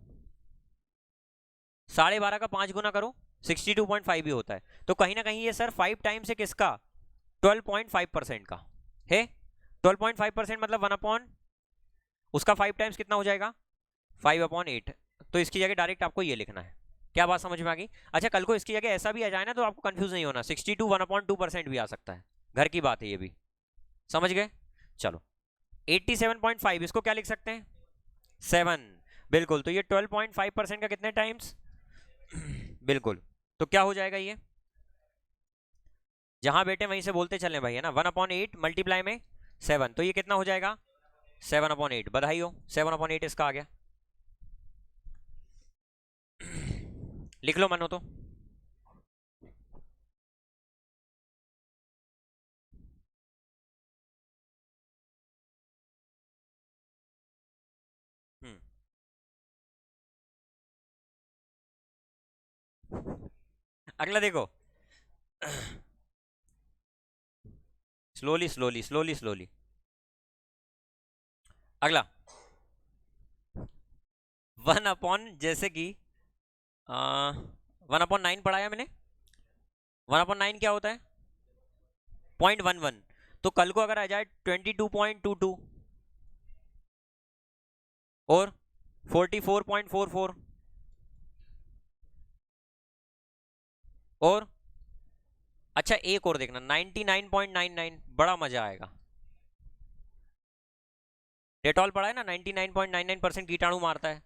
12.5 का 5 गुना करो, 62.5 भी होता है। तो कहीं ना कहीं ये सर 5 टाइम्स है किसका? 12.5% का है। 12.5% मतलब 1 अपॉन उसका 5 टाइम्स कितना हो जाएगा? 5/8। तो इसकी जगह डायरेक्ट आपको ये लिखना है। क्या बात समझ में आ गई? अच्छा, कल को इसकी जगह ऐसा भी आ जाए ना तो आपको कंफ्यूज नहीं होना, 62 1/2% भी आ सकता है। घर की बात है ये भी, समझ गए? चलो 87.5 इसको क्या लिख सकते हैं? 7। बिल्कुल, तो ये 12.5% का कितने टाइम्स? बिल्कुल, तो क्या हो जाएगा ये? जहां बैठे वहीं से बोलते चले भाई, है ना। 1/8 मल्टीप्लाई में 7, तो ये कितना हो जाएगा? 7/8। बधाई हो, 7/8 इसका आ गया। लिख लो मनो तो। हम्म, अगला देखो। Slowly slowly slowly slowly. अगला 1 अपॉन, जैसे कि 1/9 पढ़ाया मैंने। 1/9 क्या होता है? 0.11। तो कल को अगर आ जाए 22.22 और 44.44 और अच्छा एक और देखना, 99.99, बड़ा मजा आएगा। डेटॉल पढ़ा है ना, 99.99% कीटाणु मारता है।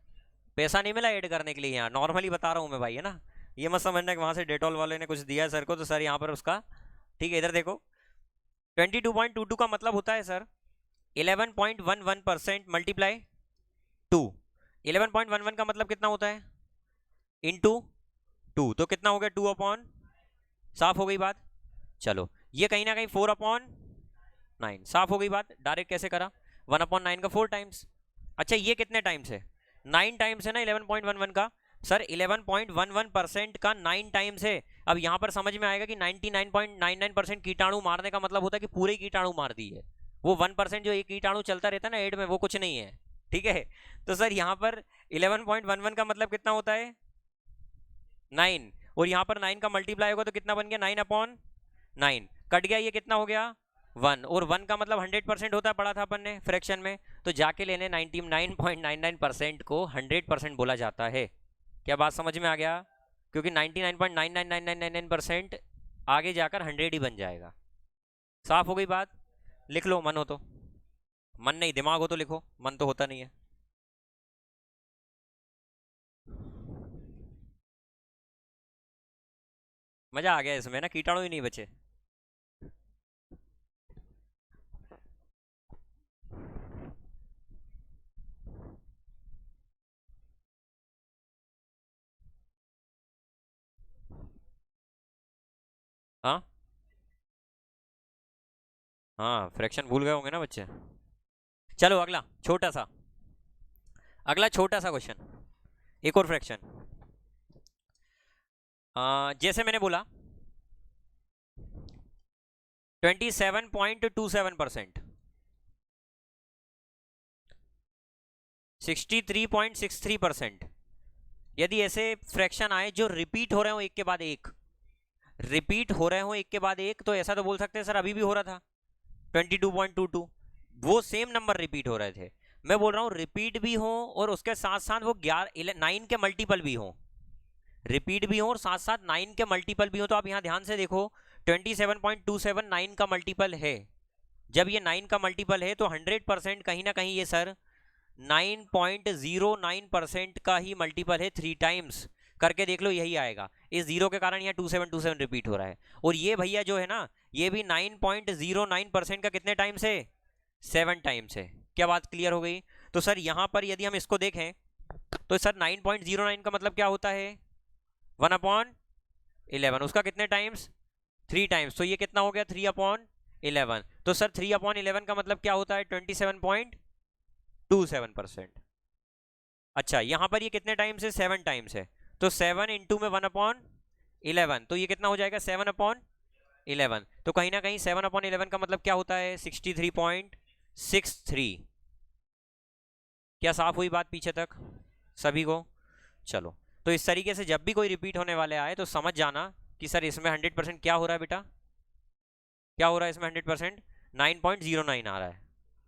पैसा नहीं मिला ऐड करने के लिए, यहाँ नॉर्मली बता रहा हूँ मैं भाई, है ना। ये मत समझना कि वहां से डेटॉल वाले ने कुछ दिया सर को तो सर यहाँ पर उसका, ठीक है। इधर देखो, 22.22 का मतलब होता है सर 11.11% मल्टीप्लाई 2। 11.11 का मतलब कितना होता है? इंटू 2, तो कितना हो गया? 2/, साफ हो गई बात। चलो, ये कहीं ना कहीं 4/9, साफ हो गई बात। डायरेक्ट कैसे करा? 1/9 का 4 टाइम्स। अच्छा, ये कितने टाइम्स है? 9 टाइम्स है ना 11.11 का। सर 11.11% का 9 टाइम्स है। अब यहां पर समझ में आएगा कि 99.99% कीटाणु मारने का मतलब होता है कि पूरे कीटाणु मार दी है। वो 1% जो एक कीटाणु चलता रहता है ना एड में, वो कुछ नहीं है, ठीक है। तो सर यहाँ पर 11.11 का मतलब कितना होता है? 9। और यहाँ पर 9 का मल्टीप्लाई होगा तो कितना बन गया? 9/9। कट गया, ये कितना हो गया? 1। और 1 का मतलब 100% होता है, पढ़ा था अपन ने फ्रैक्शन में। तो जाके लेने 99.99% को 100% बोला जाता है। क्या बात समझ में आ गया? क्योंकि 99.999999% आगे जाकर 100 ही बन जाएगा। साफ हो गई बात? लिख लो, मन हो तो। मन नहीं, दिमाग हो तो लिखो, मन तो होता नहीं है। मजा आ गया इसमें ना, कीटाणु ही नहीं बचे। हाँ, फ्रैक्शन भूल गए होंगे ना बच्चे। चलो अगला छोटा सा, अगला छोटा सा क्वेश्चन, एक और फ्रैक्शन। जैसे मैंने बोला 27.27%, 63.63%, यदि ऐसे फ्रैक्शन आए जो रिपीट हो रहे हो एक के बाद एक, रिपीट हो रहे हो एक के बाद एक, तो ऐसा तो बोल सकते हैं सर अभी भी हो रहा था 22.22, वो सेम नंबर रिपीट हो रहे थे। मैं बोल रहा हूँ रिपीट भी हो और उसके साथ साथ वो 9 के मल्टीपल भी हो, रिपीट भी हो और साथ साथ 9 के मल्टीपल भी हो। तो आप यहाँ ध्यान से देखो 27.27 9 का मल्टीपल है। जब ये 9 का मल्टीपल है तो 100% कहीं ना कहीं ये सर 9.09% का ही मल्टीपल है, 3 टाइम्स करके देख लो, यही आएगा। इस जीरो के कारण यहाँ 2727 रिपीट हो रहा है। और ये भैया जो है ना, ये भी 9.09% का कितने टाइम्स है, 7 टाइम्स है। क्या बात क्लियर हो गई? तो सर यहाँ पर यदि हम इसको देखें तो सर 9.09 का मतलब क्या होता है, 1/11, उसका कितने टाइम्स, 3 टाइम्स, तो ये कितना हो गया 3/11। तो सर 3/11 का मतलब क्या होता है, 27.27%। अच्छा यहाँ पर ये कितने टाइम्स है, 7 टाइम्स है, तो 7 इंटू में 1/11, तो ये कितना हो जाएगा 7/11। तो कहीं ना कहीं 7/11 का मतलब क्या होता है, 63.63। क्या साफ हुई बात पीछे तक सभी को? चलो, तो इस तरीके से जब भी कोई रिपीट होने वाले आए तो समझ जाना कि सर इसमें 100% क्या हो रहा है बेटा, क्या हो रहा है इसमें 100%, 9.09 आ रहा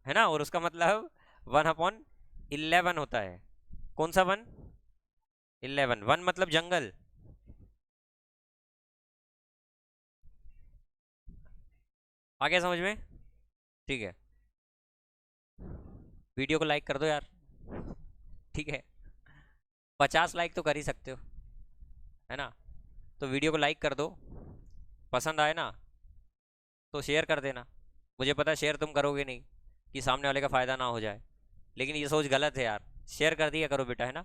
है ना। और उसका मतलब 1/11 होता है। कौन सा 1? 1 मतलब जंगल। आ गया समझ में? ठीक है, वीडियो को लाइक कर दो यार, ठीक है, 50 लाइक तो कर ही सकते हो, है ना। तो वीडियो को लाइक कर दो, पसंद आए ना तो शेयर कर देना। मुझे पता है शेयर तुम करोगे नहीं कि सामने वाले का फ़ायदा ना हो जाए, लेकिन ये सोच गलत है यार, शेयर कर दिया करो बेटा, है ना।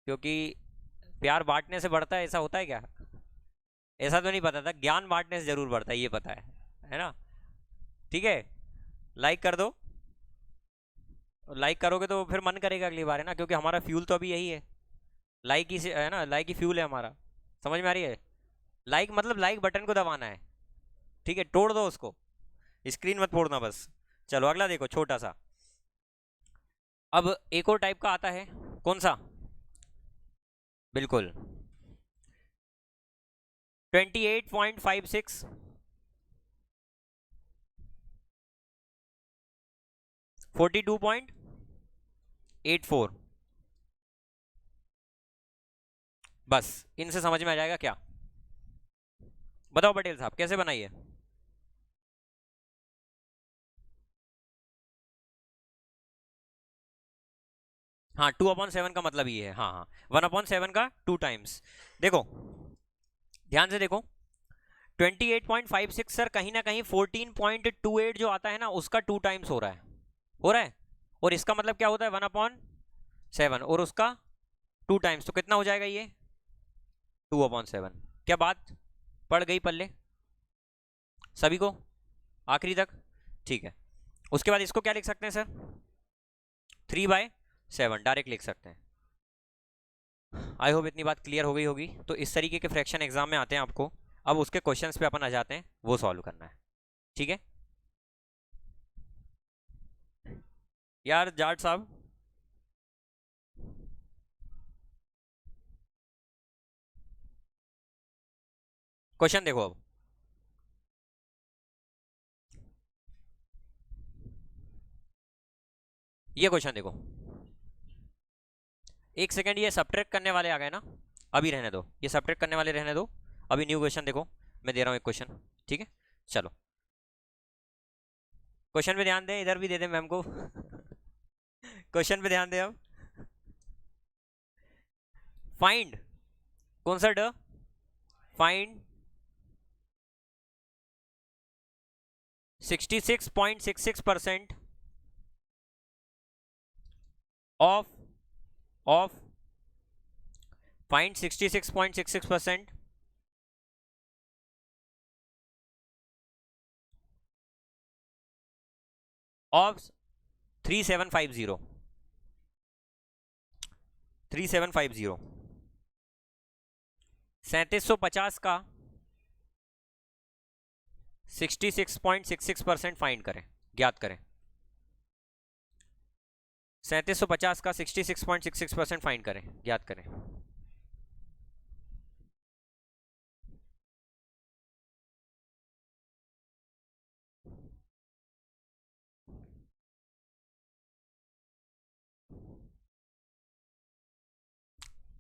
क्योंकि प्यार बांटने से बढ़ता है, ऐसा होता है क्या? ऐसा तो नहीं पता था, ज्ञान बांटने से जरूर बढ़ता है, ये पता है ना। ठीक है, लाइक कर दो, लाइक करोगे तो फिर मन करेगा अगली बार, है ना, क्योंकि हमारा फ्यूल तो अभी यही है, लाइक ही से है ना, लाइक ही फ्यूल है हमारा। समझ में आ रही है? लाइक मतलब लाइक बटन को दबाना है, ठीक है, तोड़ दो उसको, स्क्रीन मत फोड़ना बस। चलो अगला देखो छोटा सा, अब एक और टाइप का आता है, कौन सा, बिल्कुल 28.56, 42.84, बस इनसे समझ में आ जाएगा क्या। बताओ पटेल साहब कैसे बनाइए। हाँ 2/7 का मतलब ये है, हाँ हाँ, 1/7 का 2 टाइम्स। देखो ध्यान से देखो, 28.56 सर कहीं ना कहीं 14.28 जो आता है ना उसका 2 टाइम्स हो रहा है, हो रहा है। और इसका मतलब क्या होता है, 1/7, और उसका 2 टाइम्स, तो कितना हो जाएगा ये 2/7। क्या बात पड़ गई पल्ले सभी को आखिरी तक? ठीक है, उसके बाद इसको क्या लिख सकते हैं सर, 3/7 डायरेक्ट लिख सकते हैं। आई होप इतनी बात क्लियर हो गई होगी। तो इस तरीके के फ्रैक्शन एग्जाम में आते हैं आपको, अब उसके क्वेश्चंस पे अपन आ जाते हैं, वो सॉल्व करना है, ठीक है यार जाट साहब। क्वेश्चन देखो अब, ये क्वेश्चन देखो, एक सेकंड, ये सब्ट्रैक्ट करने वाले आ गए ना, अभी रहने दो, ये सब्ट्रैक्ट करने वाले रहने दो, अभी न्यू क्वेश्चन देखो, मैं दे रहा हूँ एक क्वेश्चन, ठीक है। चलो क्वेश्चन पे ध्यान दें, इधर भी दे दें मैम को क्वेश्चन पे ध्यान दें अब। फाइंड, कौन सा ड, find 66.66% of of find 66.66% of 3750 3750 का 66.66% फाइंड करें, ज्ञात करें। 3750 का 66.66% फाइंड करें, ज्ञात करें।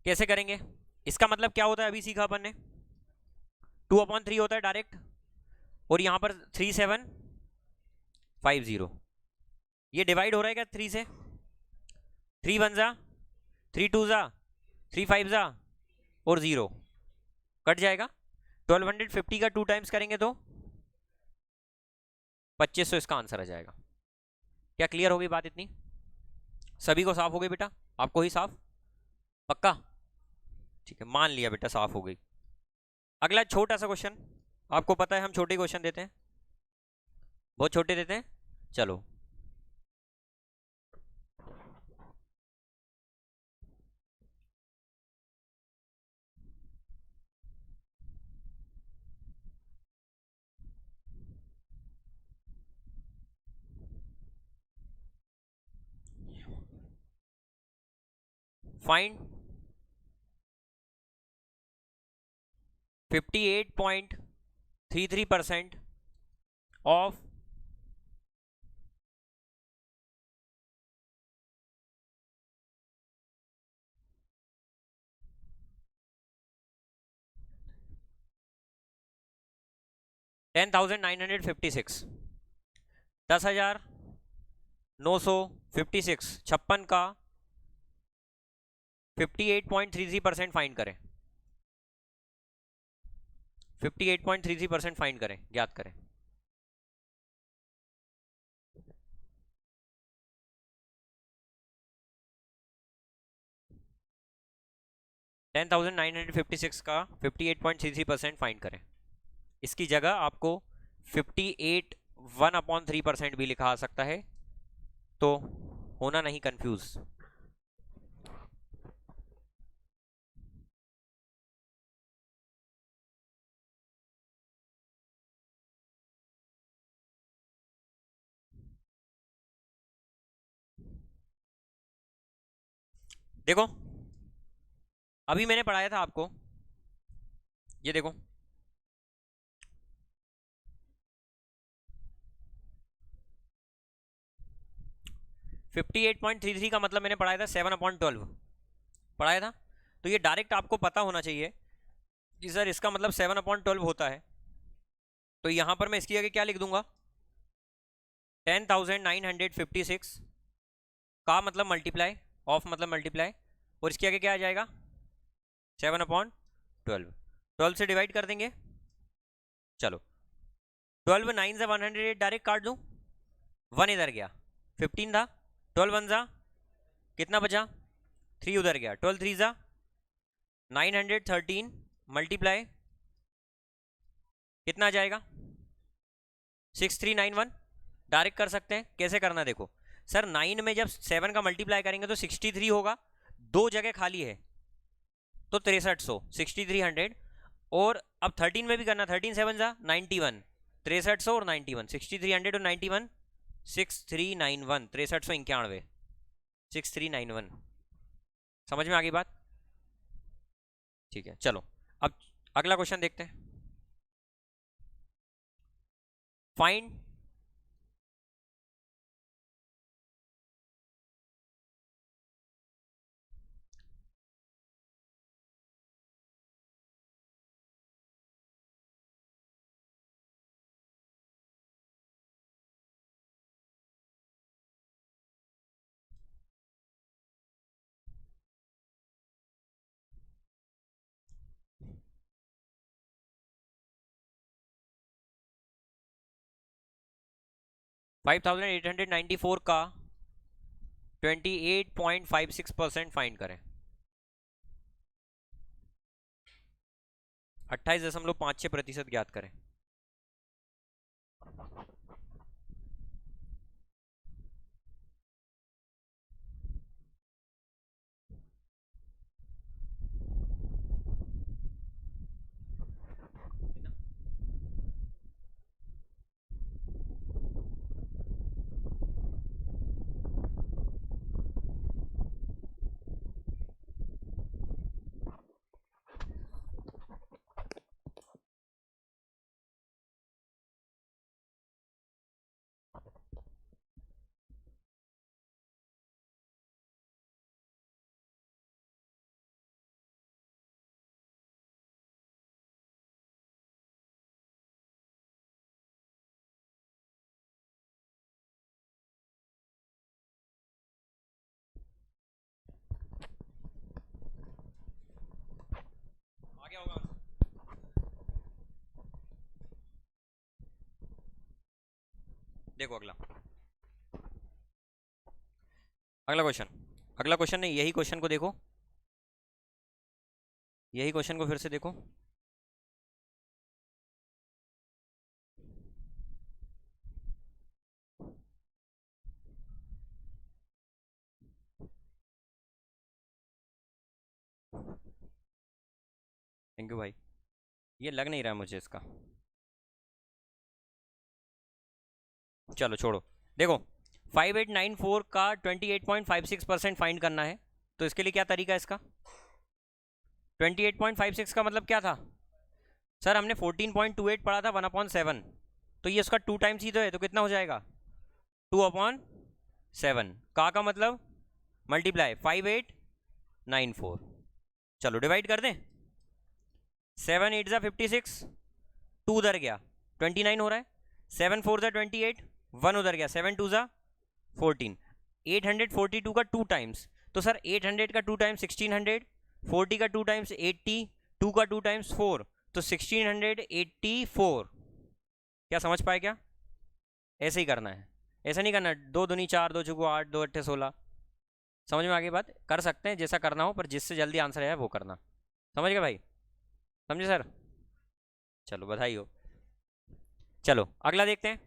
कैसे करेंगे? इसका मतलब क्या होता है, अभी सीखा अपन ने, 2/3 होता है डायरेक्ट, और यहां पर 3750, ये डिवाइड हो रहा है क्या 3 से? 3 1 जा, 3 2 जा, 3 5 जा, और 0 कट जाएगा। 1250 का 2 टाइम्स करेंगे तो 2500 इसका आंसर आ जाएगा। क्या क्लियर हो गई बात इतनी? सभी को साफ हो गई बेटा? आपको ही साफ? पक्का? ठीक है, मान लिया बेटा साफ हो गई। अगला छोटा सा क्वेश्चन, आपको पता है हम छोटे क्वेश्चन देते हैं, बहुत छोटे देते हैं। चलो, फाइंड 58.33% ऑफ 10,956, 10,956 56 का 58.33% फाइंड करें, 58.33% फाइंड करें, ज्ञात करें। टेन 10,956 का 58.33% फाइंड करें। इसकी जगह आपको 58 1/3% भी लिखा आ सकता है, तो होना नहीं कंफ्यूज। देखो, अभी मैंने पढ़ाया था आपको, ये देखो, फिफ्टी 58.33 का मतलब मैंने पढ़ाया था 7/12 पढ़ाया था। तो ये डायरेक्ट आपको पता होना चाहिए कि सर इसका मतलब 7/12 होता है। तो यहां पर मैं इसकी आगे क्या लिख दूंगा, 10,956 का मतलब मल्टीप्लाई, ऑफ मतलब मल्टीप्लाई, और इसके आगे क्या आ जाएगा 7/12, 12 से डिवाइड कर देंगे। चलो, 12 9 से 108 डायरेक्ट काट दूं, 1 इधर गया, 15 था, 12 1 जा, कितना बचा, 3 उधर गया, 12 3 जा 913 मल्टीप्लाई कितना आ जाएगा 6391। डायरेक्ट कर सकते हैं, कैसे करना देखो सर, 9 में जब 7 का मल्टीप्लाई करेंगे तो 63 होगा, दो जगह खाली है तो 6300 6300, और अब 13 में भी करना, 13 7 जा 91, 6300 और 91, 6300 और 91 6391, 6391 6391। समझ में आ गई बात? ठीक है, चलो अब अगला क्वेश्चन देखते हैं। फाइंड 5894 का 28.56% फाइंड करें, 28.56% ज्ञात करें। देखो अगला अगला क्वेश्चन, अगला क्वेश्चन नहीं, यही क्वेश्चन को देखो, यही क्वेश्चन को फिर से देखो। थैंक यू भाई, ये लग नहीं रहा मुझे इसका, चलो छोड़ो। देखो 5894 का 28.56% फाइंड करना है, तो इसके लिए क्या तरीका है इसका? 28.56 का मतलब क्या था सर? हमने 14.28 पढ़ा था 1/7, तो ये उसका 2 टाइम्स ही तो है, तो कितना हो जाएगा? 2/7 का मतलब मल्टीप्लाई 5894। चलो डिवाइड कर दें, 7 8 56, 2 उधर गया 29 हो रहा है, 7 4 28, 1 उधर गया 7 2 14, 842 का 2 टाइम्स, तो सर 800 का 2 टाइम्स 1600, 40 का 2 टाइम्स 80, 2 का 2 टाइम्स 4, तो 1684। क्या समझ पाए क्या? ऐसे ही करना है, ऐसा नहीं करना 2 दूनी 4, 2 चौको 8, 2 अट्ठे 16। समझ में आगे बात? कर सकते हैं जैसा करना हो, पर जिससे जल्दी आंसर है वो करना। समझ गए भाई? समझे सर? चलो बधाई हो। चलो अगला देखते हैं,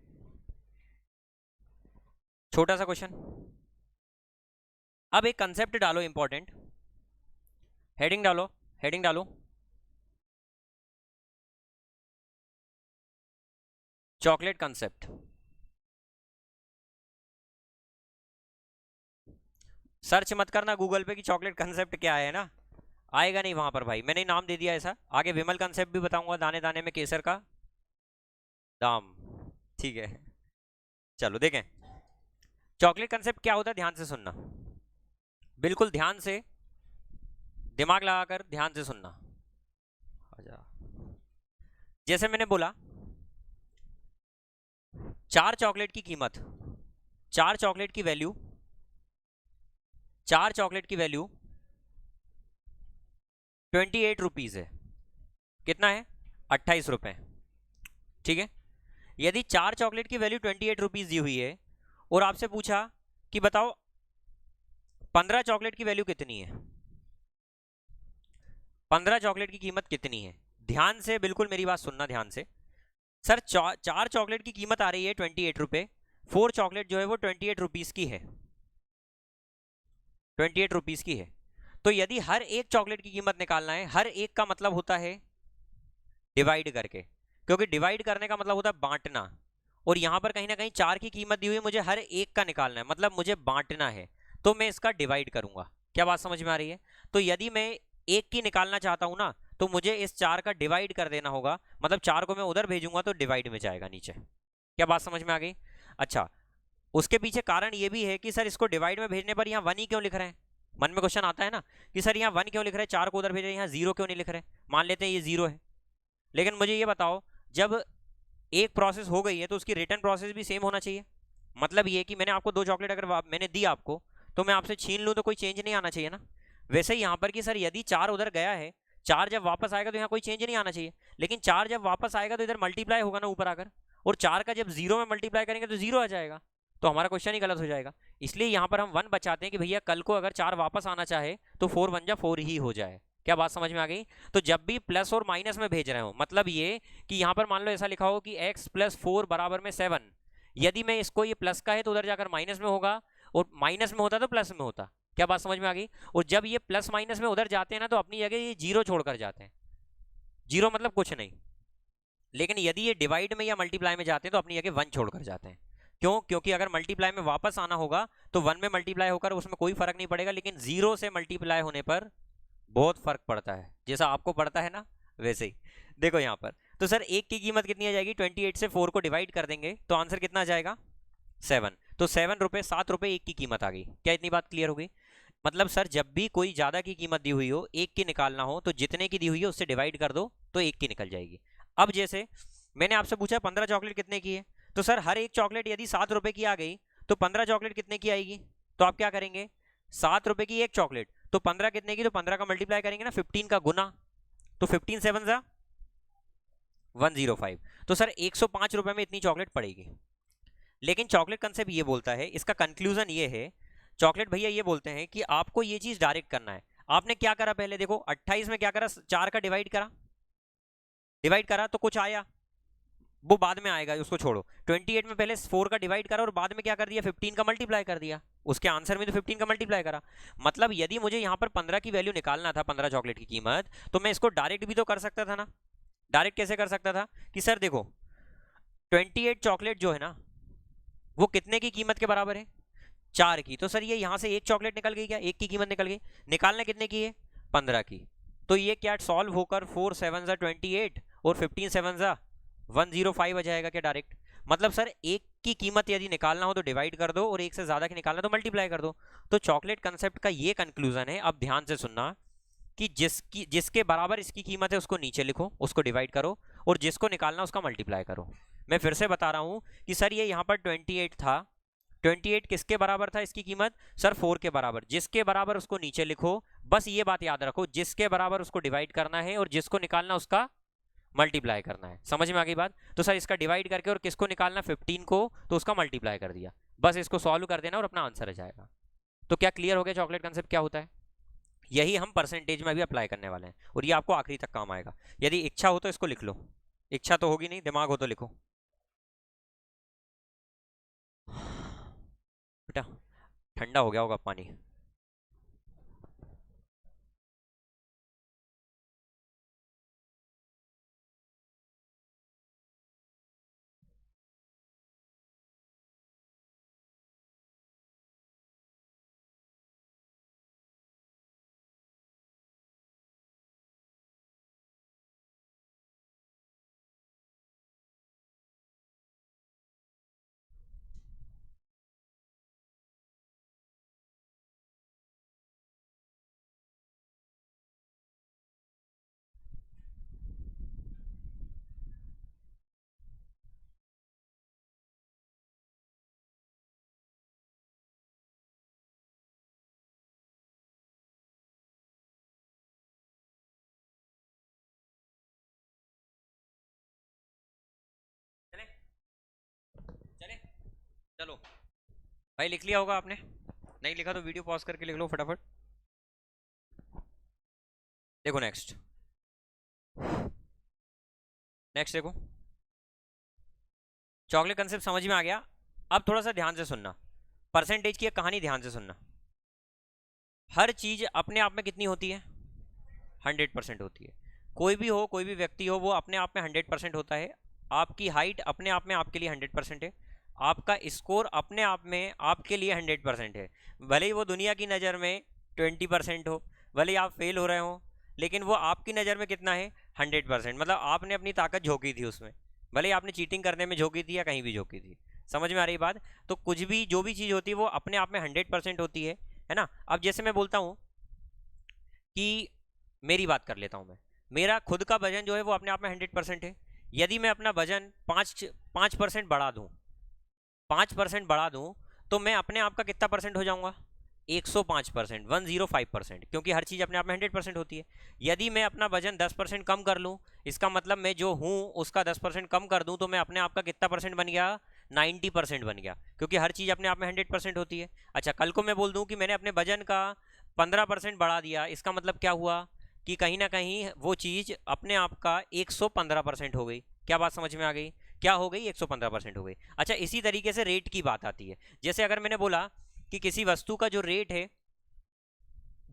छोटा सा क्वेश्चन। अब एक कंसेप्ट डालो इंपॉर्टेंट, हेडिंग डालो, हेडिंग डालो, चॉकलेट कंसेप्ट। सर्च मत करना गूगल पे कि चॉकलेट कंसेप्ट क्या है ना, आएगा नहीं वहां पर भाई, मैंने नाम दे दिया ऐसा। आगे विमल कंसेप्ट भी बताऊंगा, दाने दाने में केसर का दाम, ठीक है। चलो देखें चॉकलेट कंसेप्ट क्या होता है, ध्यान से सुनना, बिल्कुल ध्यान से, दिमाग लगाकर ध्यान से सुनना। जैसे मैंने बोला 4 चॉकलेट की कीमत, 4 चॉकलेट की वैल्यू, 4 चॉकलेट की वैल्यू 28 रुपीज है। कितना है? 28 रुपए, ठीक है। यदि 4 चॉकलेट की वैल्यू 28 रुपीज दी हुई है और आपसे पूछा कि बताओ 15 चॉकलेट की वैल्यू कितनी है, 15 चॉकलेट की कीमत कितनी है? ध्यान से बिल्कुल मेरी बात सुनना ध्यान से। सर 4 चॉकलेट की कीमत आ रही है 28 रुपए, 4 चॉकलेट जो है वो 28 रुपीज की है, 28 रुपीज की है। तो यदि हर एक चॉकलेट की कीमत निकालना है, हर एक का मतलब होता है डिवाइड करके, क्योंकि डिवाइड करने का मतलब होता है बांटना, और यहां पर कहीं ना कहीं 4 की कीमत दी हुई है, मुझे हर एक का निकालना है, मतलब मुझे बांटना है, तो मैं इसका डिवाइड करूंगा। क्या बात समझ में आ रही है? तो यदि मैं एक की निकालना चाहता हूं ना, तो मुझे इस 4 का डिवाइड कर देना होगा, मतलब 4 को मैं उधर भेजूंगा तो डिवाइड में जाएगा नीचे। क्या बात समझ में आ गई? अच्छा, उसके पीछे कारण ये भी है कि सर इसको डिवाइड में भेजने पर यहाँ 1 ही क्यों लिख रहे हैं? मन में क्वेश्चन आता है ना कि सर यहाँ 1 क्यों लिख रहे हैं, 4 को उधर भेज रहे हैं, यहाँ 0 क्यों नहीं लिख रहे? मान लेते हैं ये 0 है, लेकिन मुझे ये बताओ जब एक प्रोसेस हो गई है तो उसकी रिटर्न प्रोसेस भी सेम होना चाहिए। मतलब ये कि मैंने आपको 2 चॉकलेट अगर मैंने दी आपको, तो मैं आपसे छीन लूँ तो कोई चेंज नहीं आना चाहिए ना। वैसे ही यहाँ पर कि सर यदि 4 उधर गया है, 4 जब वापस आएगा तो यहाँ कोई चेंज नहीं आना चाहिए, लेकिन 4 जब वापस आएगा तो इधर मल्टीप्लाई होगा ना ऊपर आकर, और 4 का जब 0 में मल्टीप्लाई करेंगे तो 0 आ जाएगा, तो हमारा क्वेश्चन ही गलत हो जाएगा। इसलिए यहाँ पर हम 1 बचाते हैं कि भैया कल को अगर 4 वापस आना चाहे तो 4 1 जा 4 ही हो जाए। क्या बात समझ में आ गई? तो जब भी प्लस और माइनस में भेज रहे हो, मतलब ये कि यहाँ पर मान लो ऐसा लिखा हो कि x + 4 बराबर में 7, यदि मैं इसको ये प्लस का है तो उधर जाकर माइनस में होगा, और माइनस में होता तो प्लस में होता। क्या बात समझ में आ गई? और जब ये प्लस माइनस में उधर जाते हैं ना, तो अपनी जगह ये 0 छोड़कर जाते हैं, 0 मतलब कुछ नहीं, लेकिन यदि ये डिवाइड में या मल्टीप्लाई में जाते हैं तो अपनी जगह 1 छोड़कर जाते हैं। क्यों? क्योंकि अगर मल्टीप्लाई में वापस आना होगा तो 1 में मल्टीप्लाई होकर उसमें कोई फर्क नहीं पड़ेगा, लेकिन 0 से मल्टीप्लाई होने पर बहुत फर्क पड़ता है, जैसा आपको पड़ता है ना वैसे ही। देखो यहाँ पर तो सर एक की कीमत कितनी आ जाएगी, 28 से 4 को डिवाइड कर देंगे तो आंसर कितना आ जाएगा? 7। तो 7 रुपए 7 रुपए एक की कीमत आ गई। क्या इतनी बात क्लियर हो गई? मतलब सर जब भी कोई ज्यादा की कीमत दी हुई हो, एक की निकालना हो, तो जितने की दी हुई है उससे डिवाइड कर दो तो एक की निकल जाएगी। अब जैसे मैंने आपसे पूछा 15 चॉकलेट कितने की है, तो सर हर एक चॉकलेट यदि 7 रुपए की आ गई तो 15 चॉकलेट कितने की आएगी? तो आप क्या करेंगे, 7 रुपए की एक चॉकलेट, तो 15 कितने की, तो 15 का मल्टीप्लाई करेंगे ना 15 का गुना, तो 15 7 जा 105, तो सर 105 रुपए में इतनी चॉकलेट पड़ेगी। लेकिन चॉकलेट कंसेप्ट ये बोलता है, इसका कंक्लूजन ये है, चॉकलेट भैया ये बोलते हैं कि आपको ये चीज डायरेक्ट करना है। आपने क्या करा पहले देखो, 28 में क्या करा, 4 का डिवाइड करा तो कुछ आया, वो बाद में आएगा, उसको छोड़ो। 28 में पहले 4 का डिवाइड करा और बाद में क्या कर दिया, 15 का मल्टीप्लाई कर दिया। उसके आंसर में तो 15 का मल्टीप्लाई करा। मतलब यदि मुझे यहाँ पर 15 की वैल्यू निकालना था, 15 चॉकलेट की कीमत, तो मैं इसको डायरेक्ट भी तो कर सकता था ना। डायरेक्ट कैसे कर सकता था कि सर देखो 28 चॉकलेट जो है ना वो कितने की कीमत के बराबर है, 4 की। तो सर ये यहाँ से एक चॉकलेट निकल गई, क्या एक की कीमत निकल गई, निकालना कितने की है, 15 की। तो ये क्या सॉल्व होकर 4 7 28 और 15 7 105 आ जाएगा क्या डायरेक्ट। मतलब सर एक की कीमत यदि निकालना हो तो डिवाइड कर दो और एक से ज्यादा की निकालना तो मल्टीप्लाई कर दो। तो चॉकलेट कंसेप्ट का ये कंक्लूजन है। अब ध्यान से सुनना कि जिसके बराबर इसकी कीमत है उसको नीचे लिखो, उसको डिवाइड करो और जिसको निकालना उसका मल्टीप्लाई करो। मैं फिर से बता रहा हूं कि सर ये यहाँ पर 28 था, 28 किसके बराबर था इसकी कीमत, सर 4 के बराबर। जिसके बराबर उसको नीचे लिखो, बस ये बात याद रखो, जिसके बराबर उसको डिवाइड करना है और जिसको निकालना उसका मल्टीप्लाई करना है। समझ में आ गई बात। तो सर इसका डिवाइड करके और किसको निकालना 15 को, तो उसका मल्टीप्लाई कर दिया, बस इसको सॉल्व कर देना और अपना आंसर आ जाएगा। तो क्या क्लियर हो गया चॉकलेट कंसेप्ट क्या होता है। यही हम परसेंटेज में भी अप्लाई करने वाले हैं और ये आपको आखिरी तक काम आएगा। यदि इच्छा हो तो इसको लिख लो, इच्छा तो होगी नहीं, दिमाग हो तो लिखो बेटा। ठंडा हो गया होगा पानी। चले चले चलो भाई, लिख लिया होगा आपने, नहीं लिखा तो वीडियो पॉज करके लिख लो फटाफट। देखो नेक्स्ट नेक्स्ट देखो, चॉकलेट कंसेप्ट समझ में आ गया। अब थोड़ा सा ध्यान से सुनना, परसेंटेज की एक कहानी ध्यान से सुनना। हर चीज अपने आप में कितनी होती है, 100% होती है। कोई भी हो, कोई भी व्यक्ति हो, वो अपने आप में 100% होता है। आपकी हाइट अपने आप में आपके लिए 100% है। आपका स्कोर अपने आप में आपके लिए 100% है। भले ही वो दुनिया की नज़र में 20% हो, भले ही आप फेल हो रहे हो, लेकिन वो आपकी नज़र में कितना है, 100%। मतलब आपने अपनी ताकत झोंकी थी उसमें, भले ही आपने चीटिंग करने में झोंकी थी या कहीं भी झोंकी थी। समझ में आ रही बात। तो कुछ भी जो भी चीज़ होती है वो अपने आप में 100% होती है ना। अब जैसे मैं बोलता हूँ कि मेरी बात कर लेता हूँ मैं, मेरा खुद का वजन जो है वो अपने आप में 100% है। यदि मैं अपना वजन 5% बढ़ा दूँ, 5% बढ़ा दूँ, तो मैं अपने आप का कितना परसेंट हो जाऊंगा, 105%, 105%, क्योंकि हर चीज़ अपने आप में 100% होती है। यदि मैं अपना वजन 10% कम कर लूँ, इसका मतलब मैं जो हूँ उसका 10% कम कर दूँ, तो मैं अपने आप का कितना परसेंट बन गया, 90% बन गया, क्योंकि हर चीज़ अपने आप में 100% होती है। अच्छा, कल को मैं बोल दूँ कि मैंने अपने वजन का 15% बढ़ा दिया, इसका मतलब क्या हुआ कि कहीं ना कहीं वो चीज़ अपने आप का 115% हो गई। क्या बात समझ में आ गई, क्या हो गई, 115% हो गई। अच्छा, इसी तरीके से रेट की बात आती है। जैसे अगर मैंने बोला कि किसी वस्तु का जो रेट है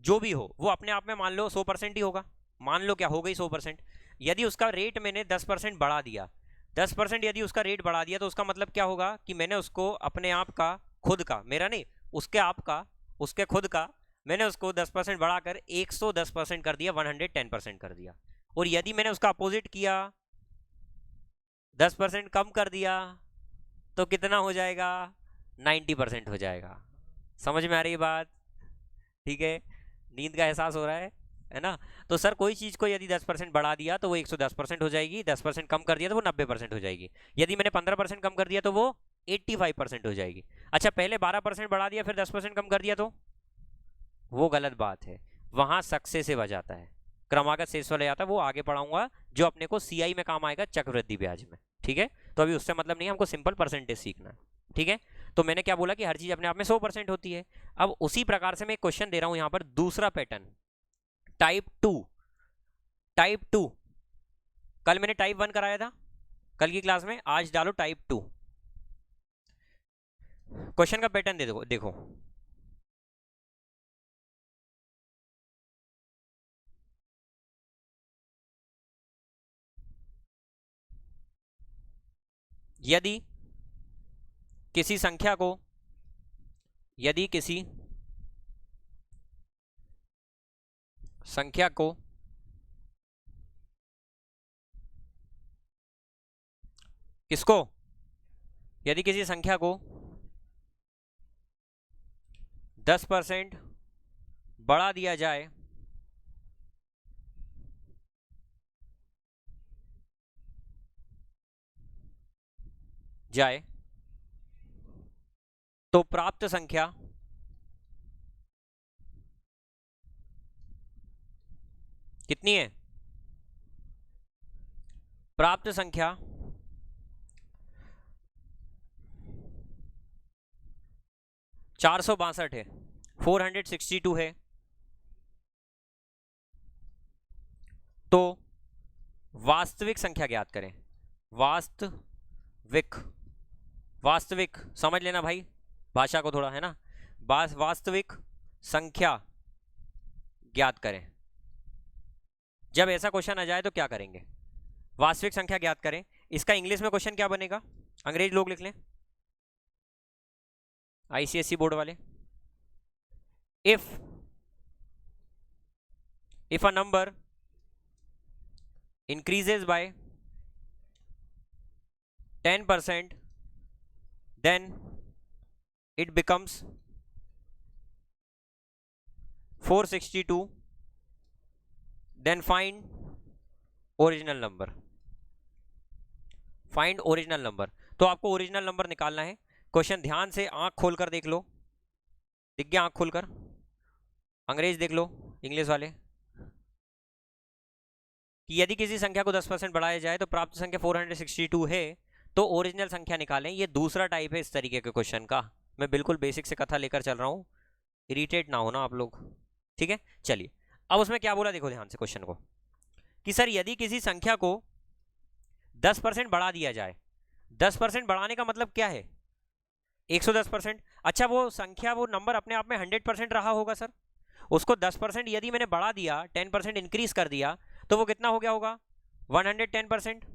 जो भी हो वो अपने आप में मान लो 100% ही होगा, मान लो क्या हो गई 100%। यदि उसका रेट मैंने 10% बढ़ा दिया, 10% यदि उसका रेट बढ़ा दिया, तो उसका मतलब क्या होगा कि मैंने उसको अपने आप का, खुद का, मेरा नहीं, उसके आप का, उसके खुद का, मैंने उसको 10% बढ़ाकर 110% कर दिया, 110% कर दिया। और यदि मैंने उसका अपोजिट किया, 10% कम कर दिया, तो कितना हो जाएगा, 90% हो जाएगा। समझ में आ रही है बात, ठीक है। नींद का एहसास हो रहा है ना। तो सर कोई चीज़ को यदि 10% बढ़ा दिया तो वो 110% हो जाएगी, 10% कम कर दिया तो वो 90% हो जाएगी। यदि मैंने 15% कम कर दिया तो वो 85% हो जाएगी। अच्छा, पहले 12% बढ़ा दिया फिर 10% कम कर दिया तो वो गलत बात है, वहाँ सक्सेसिव आ जाता है, क्रमागत शेष वाला जाता है। वो आगे पढ़ाऊंगा जो अपने को सीआई में काम आएगा, चक्रवृद्धि ब्याज में। ठीक है, तो अभी उससे मतलब नहीं, हमको सिंपल परसेंटेज सीखना है। ठीक है, तो मैंने क्या बोला कि हर चीज अपने आप में 100% होती है। अब उसी प्रकार से मैं एक क्वेश्चन दे रहा हूं यहां पर, दूसरा पैटर्न, टाइप 2। टाइप 2 कल मैंने टाइप 1 कराया था कल की क्लास में, आज डालो टाइप 2। क्वेश्चन का पैटर्न देखो देखो, यदि किसी संख्या को, यदि किसी संख्या को किसको, यदि किसी संख्या को 10% बढ़ा दिया जाए तो प्राप्त संख्या कितनी है? प्राप्त संख्या 462 है, 462 है। तो वास्तविक संख्या ज्ञात करें। वास्तविक, वास्तविक समझ लेना भाई भाषा को थोड़ा, है ना। वास्तविक संख्या ज्ञात करें। जब ऐसा क्वेश्चन आ जाए तो क्या करेंगे? वास्तविक संख्या ज्ञात करें। इसका इंग्लिश में क्वेश्चन क्या बनेगा? अंग्रेज लोग लिख लें, आईसीएसई बोर्ड वाले। If a number increases by 10%, then it becomes 462, then find original number। Find original number, तो आपको ओरिजिनल नंबर निकालना है। क्वेश्चन ध्यान से आंख खोलकर देख लो, दिख गया? आंख खोलकर, अंग्रेज देख लो, इंग्लिश वाले, कि यदि किसी संख्या को 10% बढ़ाया जाए तो प्राप्त संख्या 462 है, तो ओरिजिनल संख्या निकालें। ये दूसरा टाइप है इस तरीके के क्वेश्चन का। मैं बिल्कुल बेसिक से कथा लेकर चल रहा हूँ, इरिटेट ना होना आप लोग, ठीक है। चलिए, अब उसमें क्या बोला देखो ध्यान से क्वेश्चन को, कि सर यदि किसी संख्या को 10% बढ़ा दिया जाए, 10% बढ़ाने का मतलब क्या है? 110%। अच्छा, वो संख्या, वो नंबर अपने आप में 100% रहा होगा सर, उसको 10% यदि मैंने बढ़ा दिया, 10% इंक्रीज कर दिया, तो वो कितना हो गया होगा? 110%।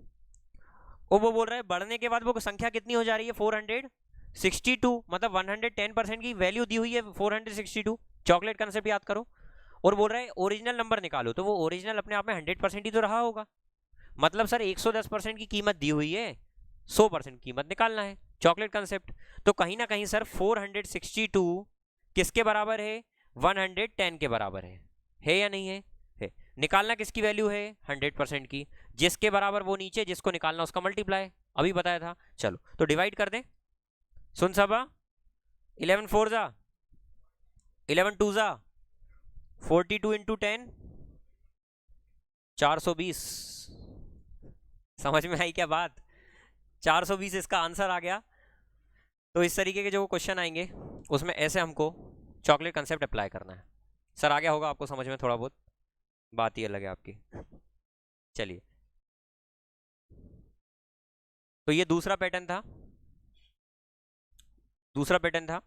वो बोल रहा है बढ़ने के बाद वो संख्या कितनी हो जा रही है? 462, मतलब 110% की वैल्यू दी हुई है 462। चॉकलेट कंसेप्ट याद करो। और बोल रहा है ओरिजिनल नंबर निकालो, तो वो ओरिजिनल अपने आप में 100% ही तो रहा होगा। मतलब सर 110% की कीमत दी हुई है, 100% कीमत निकालना है, चॉकलेट कंसेप्ट। तो कहीं ना कहीं सर 462 किसके बराबर है? 110 के बराबर है या नहीं है? निकालना किसकी वैल्यू है? 100% की। जिसके बराबर वो नीचे, जिसको निकालना उसका मल्टीप्लाई, अभी बताया था। चलो तो डिवाइड कर दें। सुन सबा, 11 4 जा 11 2 जा 42 इंटू 10 420। समझ में आई क्या बात? 420 इसका आंसर आ गया। तो इस तरीके के जो क्वेश्चन आएंगे उसमें ऐसे हमको चॉकलेट कंसेप्ट अप्लाई करना है। सर आ गया होगा आपको समझ में थोड़ा बहुत, बात ही अलग है आपकी। चलिए, तो ये दूसरा पैटर्न था, दूसरा पैटर्न था।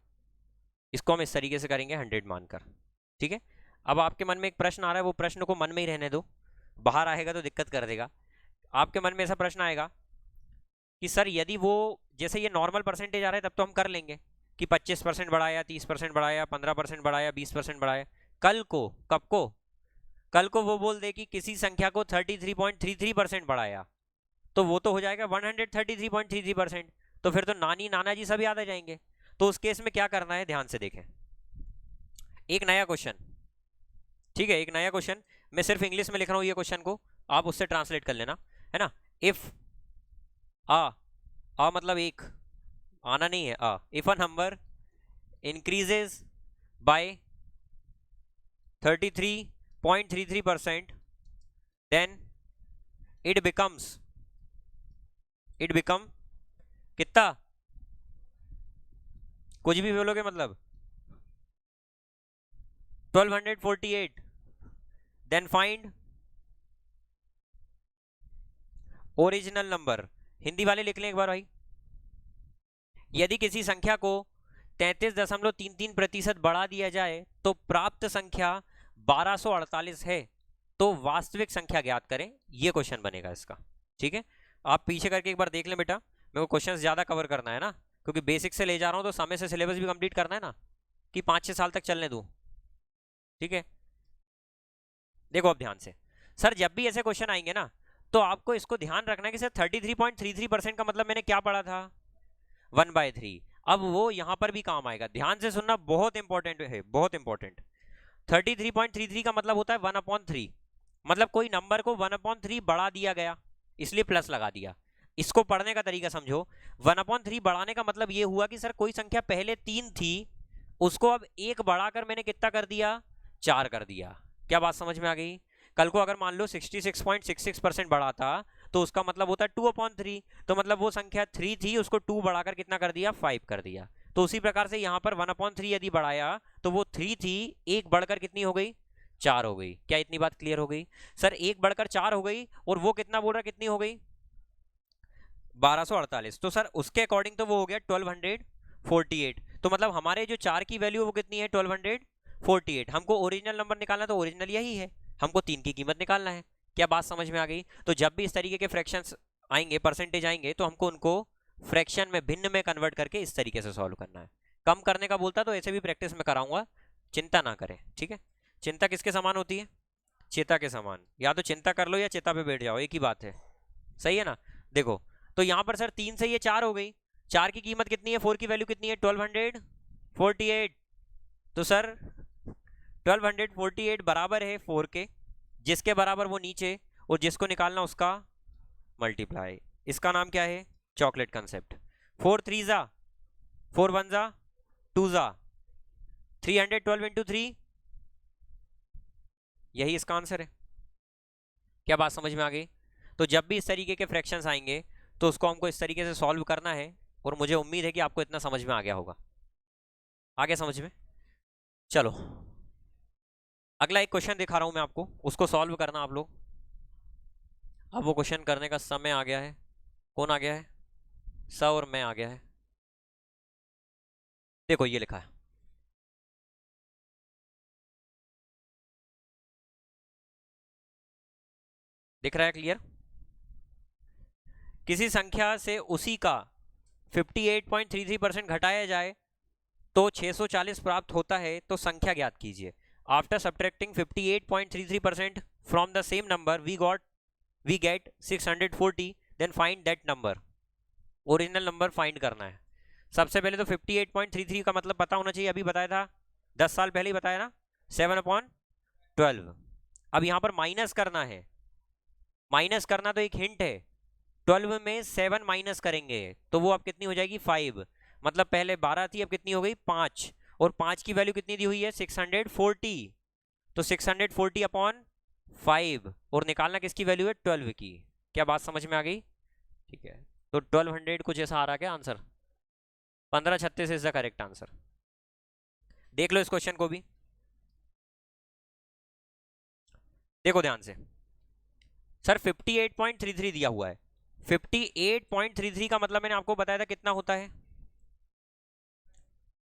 इसको हम इस तरीके से करेंगे 100 मानकर, ठीक है। अब आपके मन में एक प्रश्न आ रहा है, वो प्रश्न को मन में ही रहने दो, बाहर आएगा तो दिक्कत कर देगा। आपके मन में ऐसा प्रश्न आएगा कि सर यदि वो, जैसे ये नॉर्मल परसेंटेज आ रहा है तब तो हम कर लेंगे कि 25% बढ़ाया, 30% बढ़ाया, 15% बढ़ाया, 20% बढ़ाया। कल को, कब को? कल को वो बोल दे कि किसी संख्या को 33.33% बढ़ाया, तो वो तो हो जाएगा 133.33%। तो फिर तो नानी नाना जी सब याद आ जाएंगे। तो उस केस में क्या करना है, ध्यान से देखें। एक नया क्वेश्चन, ठीक है, एक नया क्वेश्चन, मैं सिर्फ इंग्लिश में लिख रहा हूं ये क्वेश्चन को, आप उससे ट्रांसलेट कर लेना, है ना। इफ आ मतलब एक, आना नहीं है, if a number increases by 33.33%, then it become कितना? कुछ भी बोलोगे मतलब 1248, then find original number. Hindi वाले लिख लें एक बार भाई। यदि किसी संख्या को 33.33% बढ़ा दिया जाए तो प्राप्त संख्या 1248 है, तो वास्तविक संख्या ज्ञात करें। ये क्वेश्चन बनेगा इसका। ठीक है, आप पीछे करके एक बार देख लें बेटा, मेरे को क्वेश्चन ज्यादा कवर करना है ना, क्योंकि बेसिक से ले जा रहा हूं तो समय से सिलेबस भी कंप्लीट करना है ना, कि 5-6 साल तक चलने दूं। ठीक है, देखो अब ध्यान से। सर जब भी ऐसे क्वेश्चन आएंगे ना, तो आपको इसको ध्यान रखना है कि सर 33.33% का मतलब मैंने क्या पढ़ा था, 1/3। अब वो यहां पर भी काम आएगा, ध्यान से सुनना, बहुत इंपॉर्टेंट है, बहुत इंपॉर्टेंट। 33.33 का मतलब होता है 1/3, मतलब कोई नंबर को 1/3 बढ़ा दिया गया, इसलिए प्लस लगा दिया। इसको पढ़ने का तरीका समझो। 1/3 बढ़ाने का मतलब ये हुआ कि सर कोई संख्या पहले 3 थी, उसको अब 1 बढ़ाकर मैंने कितना कर दिया, 4 कर दिया। क्या बात समझ में आ गई? कल को अगर मान लो 66.66% बढ़ा था, तो उसका मतलब होता है 2/3, तो मतलब वो संख्या 3 थी, उसको 2 बढ़ाकर कितना कर दिया, 5 कर दिया। तो उसी प्रकार से यहां पर 1/3 यदि बढ़ाया तो वो 3 थी, 1 बढ़कर कितनी हो गई, 4 हो गई। क्या इतनी बात क्लियर हो गई? सर 1 बढ़कर 4 हो गई, और वो कितना बोल रहा, कितनी हो गई, 1248। तो सर उसके अकॉर्डिंग तो वो हो गया 1248। तो मतलब हमारे जो 4 की वैल्यू वो कितनी है, 1248। हमको ओरिजिनल नंबर निकालना, तो ओरिजिनल यही है, हमको 3 की कीमत निकालना है। क्या बात समझ में आ गई? तो जब भी इस तरीके के फ्रैक्शंस आएंगे, परसेंटेज आएंगे, तो हमको उनको फ्रैक्शन में, भिन्न में कन्वर्ट करके इस तरीके से सॉल्व करना है। कम करने का बोलता तो ऐसे भी प्रैक्टिस में कराऊंगा, चिंता ना करें। ठीक है, चिंता किसके समान होती है, चेता के समान। या तो चिंता कर लो या चेता पे बैठ जाओ, एक ही बात है। सही है ना? देखो, तो यहां पर सर 3 से ये 4 हो गई, 4 की कीमत कितनी है, 4 की वैल्यू कितनी है, 1248। तो सर 1248 बराबर है 4 के, जिसके बराबर वो नीचे, और जिसको निकालना उसका मल्टीप्लाई। इसका नाम क्या है, चॉकलेट कंसेप्ट। 4 3 जा, 4 1 जा, 2 जा, 312 इंटू 3, यही इसका आंसर है। क्या बात समझ में आ गई? तो जब भी इस तरीके के फ्रैक्शंस आएंगे, तो उसको हमको इस तरीके से सॉल्व करना है, और मुझे उम्मीद है कि आपको इतना समझ में आ गया होगा। आ गया समझ में? चलो अगला एक क्वेश्चन दिखा रहा हूं मैं आपको, उसको सॉल्व करना आप लोग। अब वो क्वेश्चन करने का समय आ गया है। कौन आ गया है? स और मैं आ गया है। देखो ये लिखा है, दिख रहा है क्लियर? किसी संख्या से उसी का 58.33% घटाया जाए तो 640 प्राप्त होता है, तो संख्या ज्ञात कीजिए। After subtracting 58.33% from the same number we get 640, then find that number. Original number find करना है। सबसे पहले तो 58.33 का मतलब पता होना चाहिए, अभी बताया था, 10 साल पहले ही बताया ना, 7/12। अब यहां पर माइनस करना है, माइनस करना तो एक हिंट है, 12 में 7 माइनस करेंगे तो वो अब कितनी हो जाएगी, 5। मतलब पहले 12 थी, अब कितनी हो गई, 5, और 5 की वैल्यू कितनी दी हुई है, 640। तो 640 अपॉन 5, और निकालना किसकी वैल्यू है, 12 की। क्या बात समझ में आ गई? ठीक है, तो 1200 कुछ ऐसा आ रहा क्या answer, 1536 is the correct answer. देख लो इस क्वेश्चन को भी, देखो ध्यान से। सर 58.33 दिया हुआ है, 58.33 का मतलब मैंने आपको बताया था कितना होता है,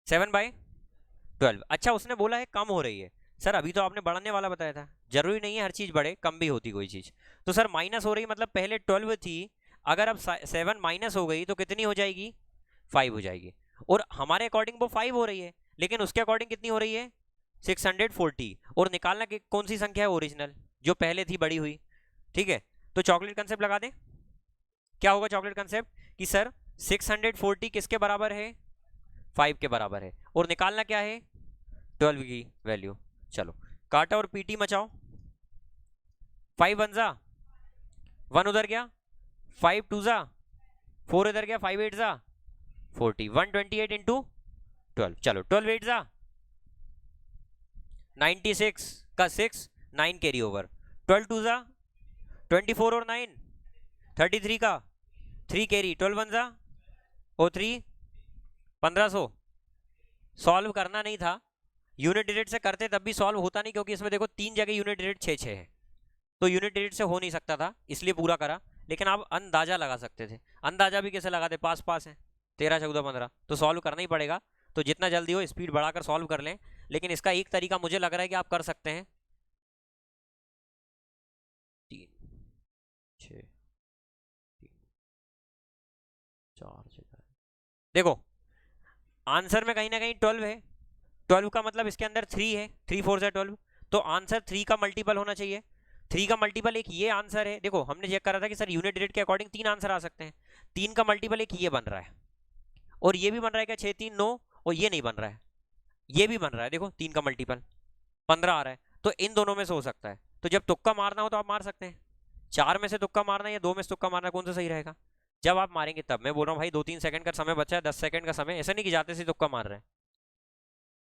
7/12। अच्छा उसने बोला है कम हो रही है, सर अभी तो आपने बढ़ने वाला बताया था, जरूरी नहीं है हर चीज बढ़े, कम भी होती कोई चीज। तो सर माइनस हो रही, मतलब पहले 12 थी, अगर अब 7 माइनस हो गई तो कितनी हो जाएगी, 5 हो जाएगी। और हमारे अकॉर्डिंग वो 5 हो रही है, लेकिन उसके अकॉर्डिंग कितनी हो रही है, 640। और निकालना कि कौन सी संख्या है, ओरिजिनल, जो पहले थी बड़ी हुई। ठीक है, तो चॉकलेट कंसेप्ट लगा दें। क्या होगा चॉकलेट कंसेप्ट, कि सर 640 किसके बराबर है, 5 के बराबर है, और निकालना क्या है, 12 की वैल्यू। चलो काटा और पीटी मचाओ, 5 1 जा, 1 उधर गया, 5 2 जा, 4 इधर गया, 5 8 जा, 40, 128 इंटू 12। चलो 12 8 जा, 96 का 6, 9 कैरी ओवर, 12 2 जा, 24 और 9, 33 का 3 कैरी, 12 1 जा, और 3 1500, सॉल्व करना नहीं था, यूनिट डिजिट से करते तब भी सॉल्व होता नहीं, क्योंकि इसमें देखो 3 जगह यूनिट डिजिट 6 6 है, तो यूनिट डिजिट से हो नहीं सकता था, इसलिए पूरा करा। लेकिन आप अंदाजा लगा सकते थे, अंदाजा भी कैसे लगाते, पास पास है 13 14 15, तो सॉल्व करना ही पड़ेगा। तो जितना जल्दी हो स्पीड बढ़ाकर सॉल्व कर लें। लेकिन इसका एक तरीका मुझे लग रहा है कि आप कर सकते हैं। 3 6 3 4 देखो आंसर में कहीं ना कहीं 12 है, 12 का मतलब इसके अंदर 3 है, 3 4 से 12, तो आंसर 3 का मल्टीपल होना चाहिए। 3 का मल्टीपल एक ये आंसर है, देखो हमने चेक करा था कि सर यूनिट डिजिट के अकॉर्डिंग 3 आंसर आ सकते हैं, 3 का मल्टीपल एक ये बन रहा है, और ये भी बन रहा है क्या 6 3 9, और ये नहीं बन रहा है, ये भी बन रहा है, देखो 3 का मल्टीपल 15 आ रहा है, तो इन दोनों में से हो सकता है। तो जब तुक्का मारना हो तो आप मार सकते हैं, 4 में से तुक्का मारना है या 2 में से तुक्का मारना, कौन सा सही रहेगा? जब आप मारेंगे तब। मैं बोल रहा हूँ भाई 2-3 सेकंड का समय बचा है, 10 सेकंड का समय, ऐसा नहीं कि जाते से तुक्का मार रहे हैं।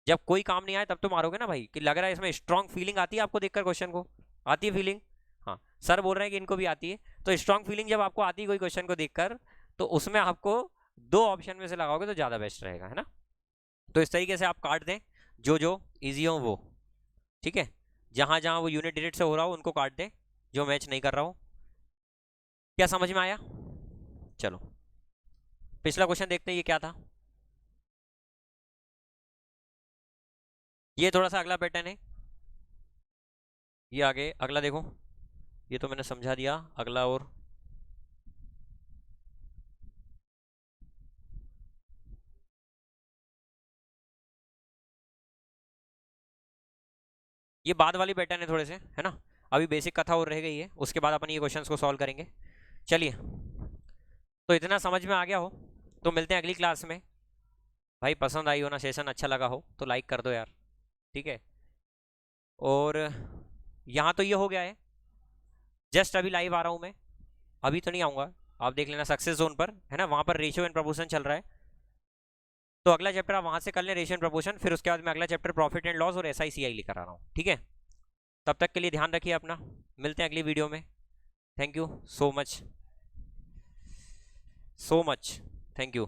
जब कोई काम नहीं आए तब तो मारोगे ना भाई, कि लग रहा है इसमें स्ट्रॉन्ग फीलिंग आती है आपको देखकर क्वेश्चन को, आती है फीलिंग? हाँ, सर बोल रहे हैं कि इनको भी आती है। तो स्ट्रॉन्ग फीलिंग जब आपको आती है कोई क्वेश्चन को देखकर, तो उसमें आपको 2 ऑप्शन में से लगाओगे तो ज़्यादा बेस्ट रहेगा, है ना? तो इस तरीके से आप काट दें, जो जो ईजी हो वो, ठीक है? जहाँ जहाँ वो यूनिट डिजिट से हो रहा हो उनको काट दें, जो मैच नहीं कर रहा हो। क्या समझ में आया? चलो पिछला क्वेश्चन देखते हैं, ये क्या था। ये थोड़ा सा अगला पैटर्न है, ये आगे अगला देखो, ये तो मैंने समझा दिया, अगला और ये बाद वाली पैटर्न है थोड़े से, है ना? अभी बेसिक कथा और रह गई है, उसके बाद अपन ये क्वेश्चंस को सॉल्व करेंगे। चलिए, तो इतना समझ में आ गया हो तो मिलते हैं अगली क्लास में। भाई पसंद आई हो ना, सेशन अच्छा लगा हो तो लाइक कर दो यार, ठीक है? और यहाँ तो ये हो गया है, जस्ट अभी लाइव आ रहा हूँ मैं, अभी तो नहीं आऊँगा, आप देख लेना सक्सेस जोन पर, है ना? वहाँ पर रेशियो एंड प्रपोर्शन चल रहा है, तो अगला चैप्टर आप वहाँ से कर लें, रेशियो एंड प्रपोर्शन, फिर उसके बाद मैं अगला चैप्टर प्रॉफिट एंड लॉस और SICI लेकर आ रहा हूँ, ठीक है? तब तक के लिए ध्यान रखिए अपना, मिलते हैं अगली वीडियो में। Thank you so much, so much, thank you.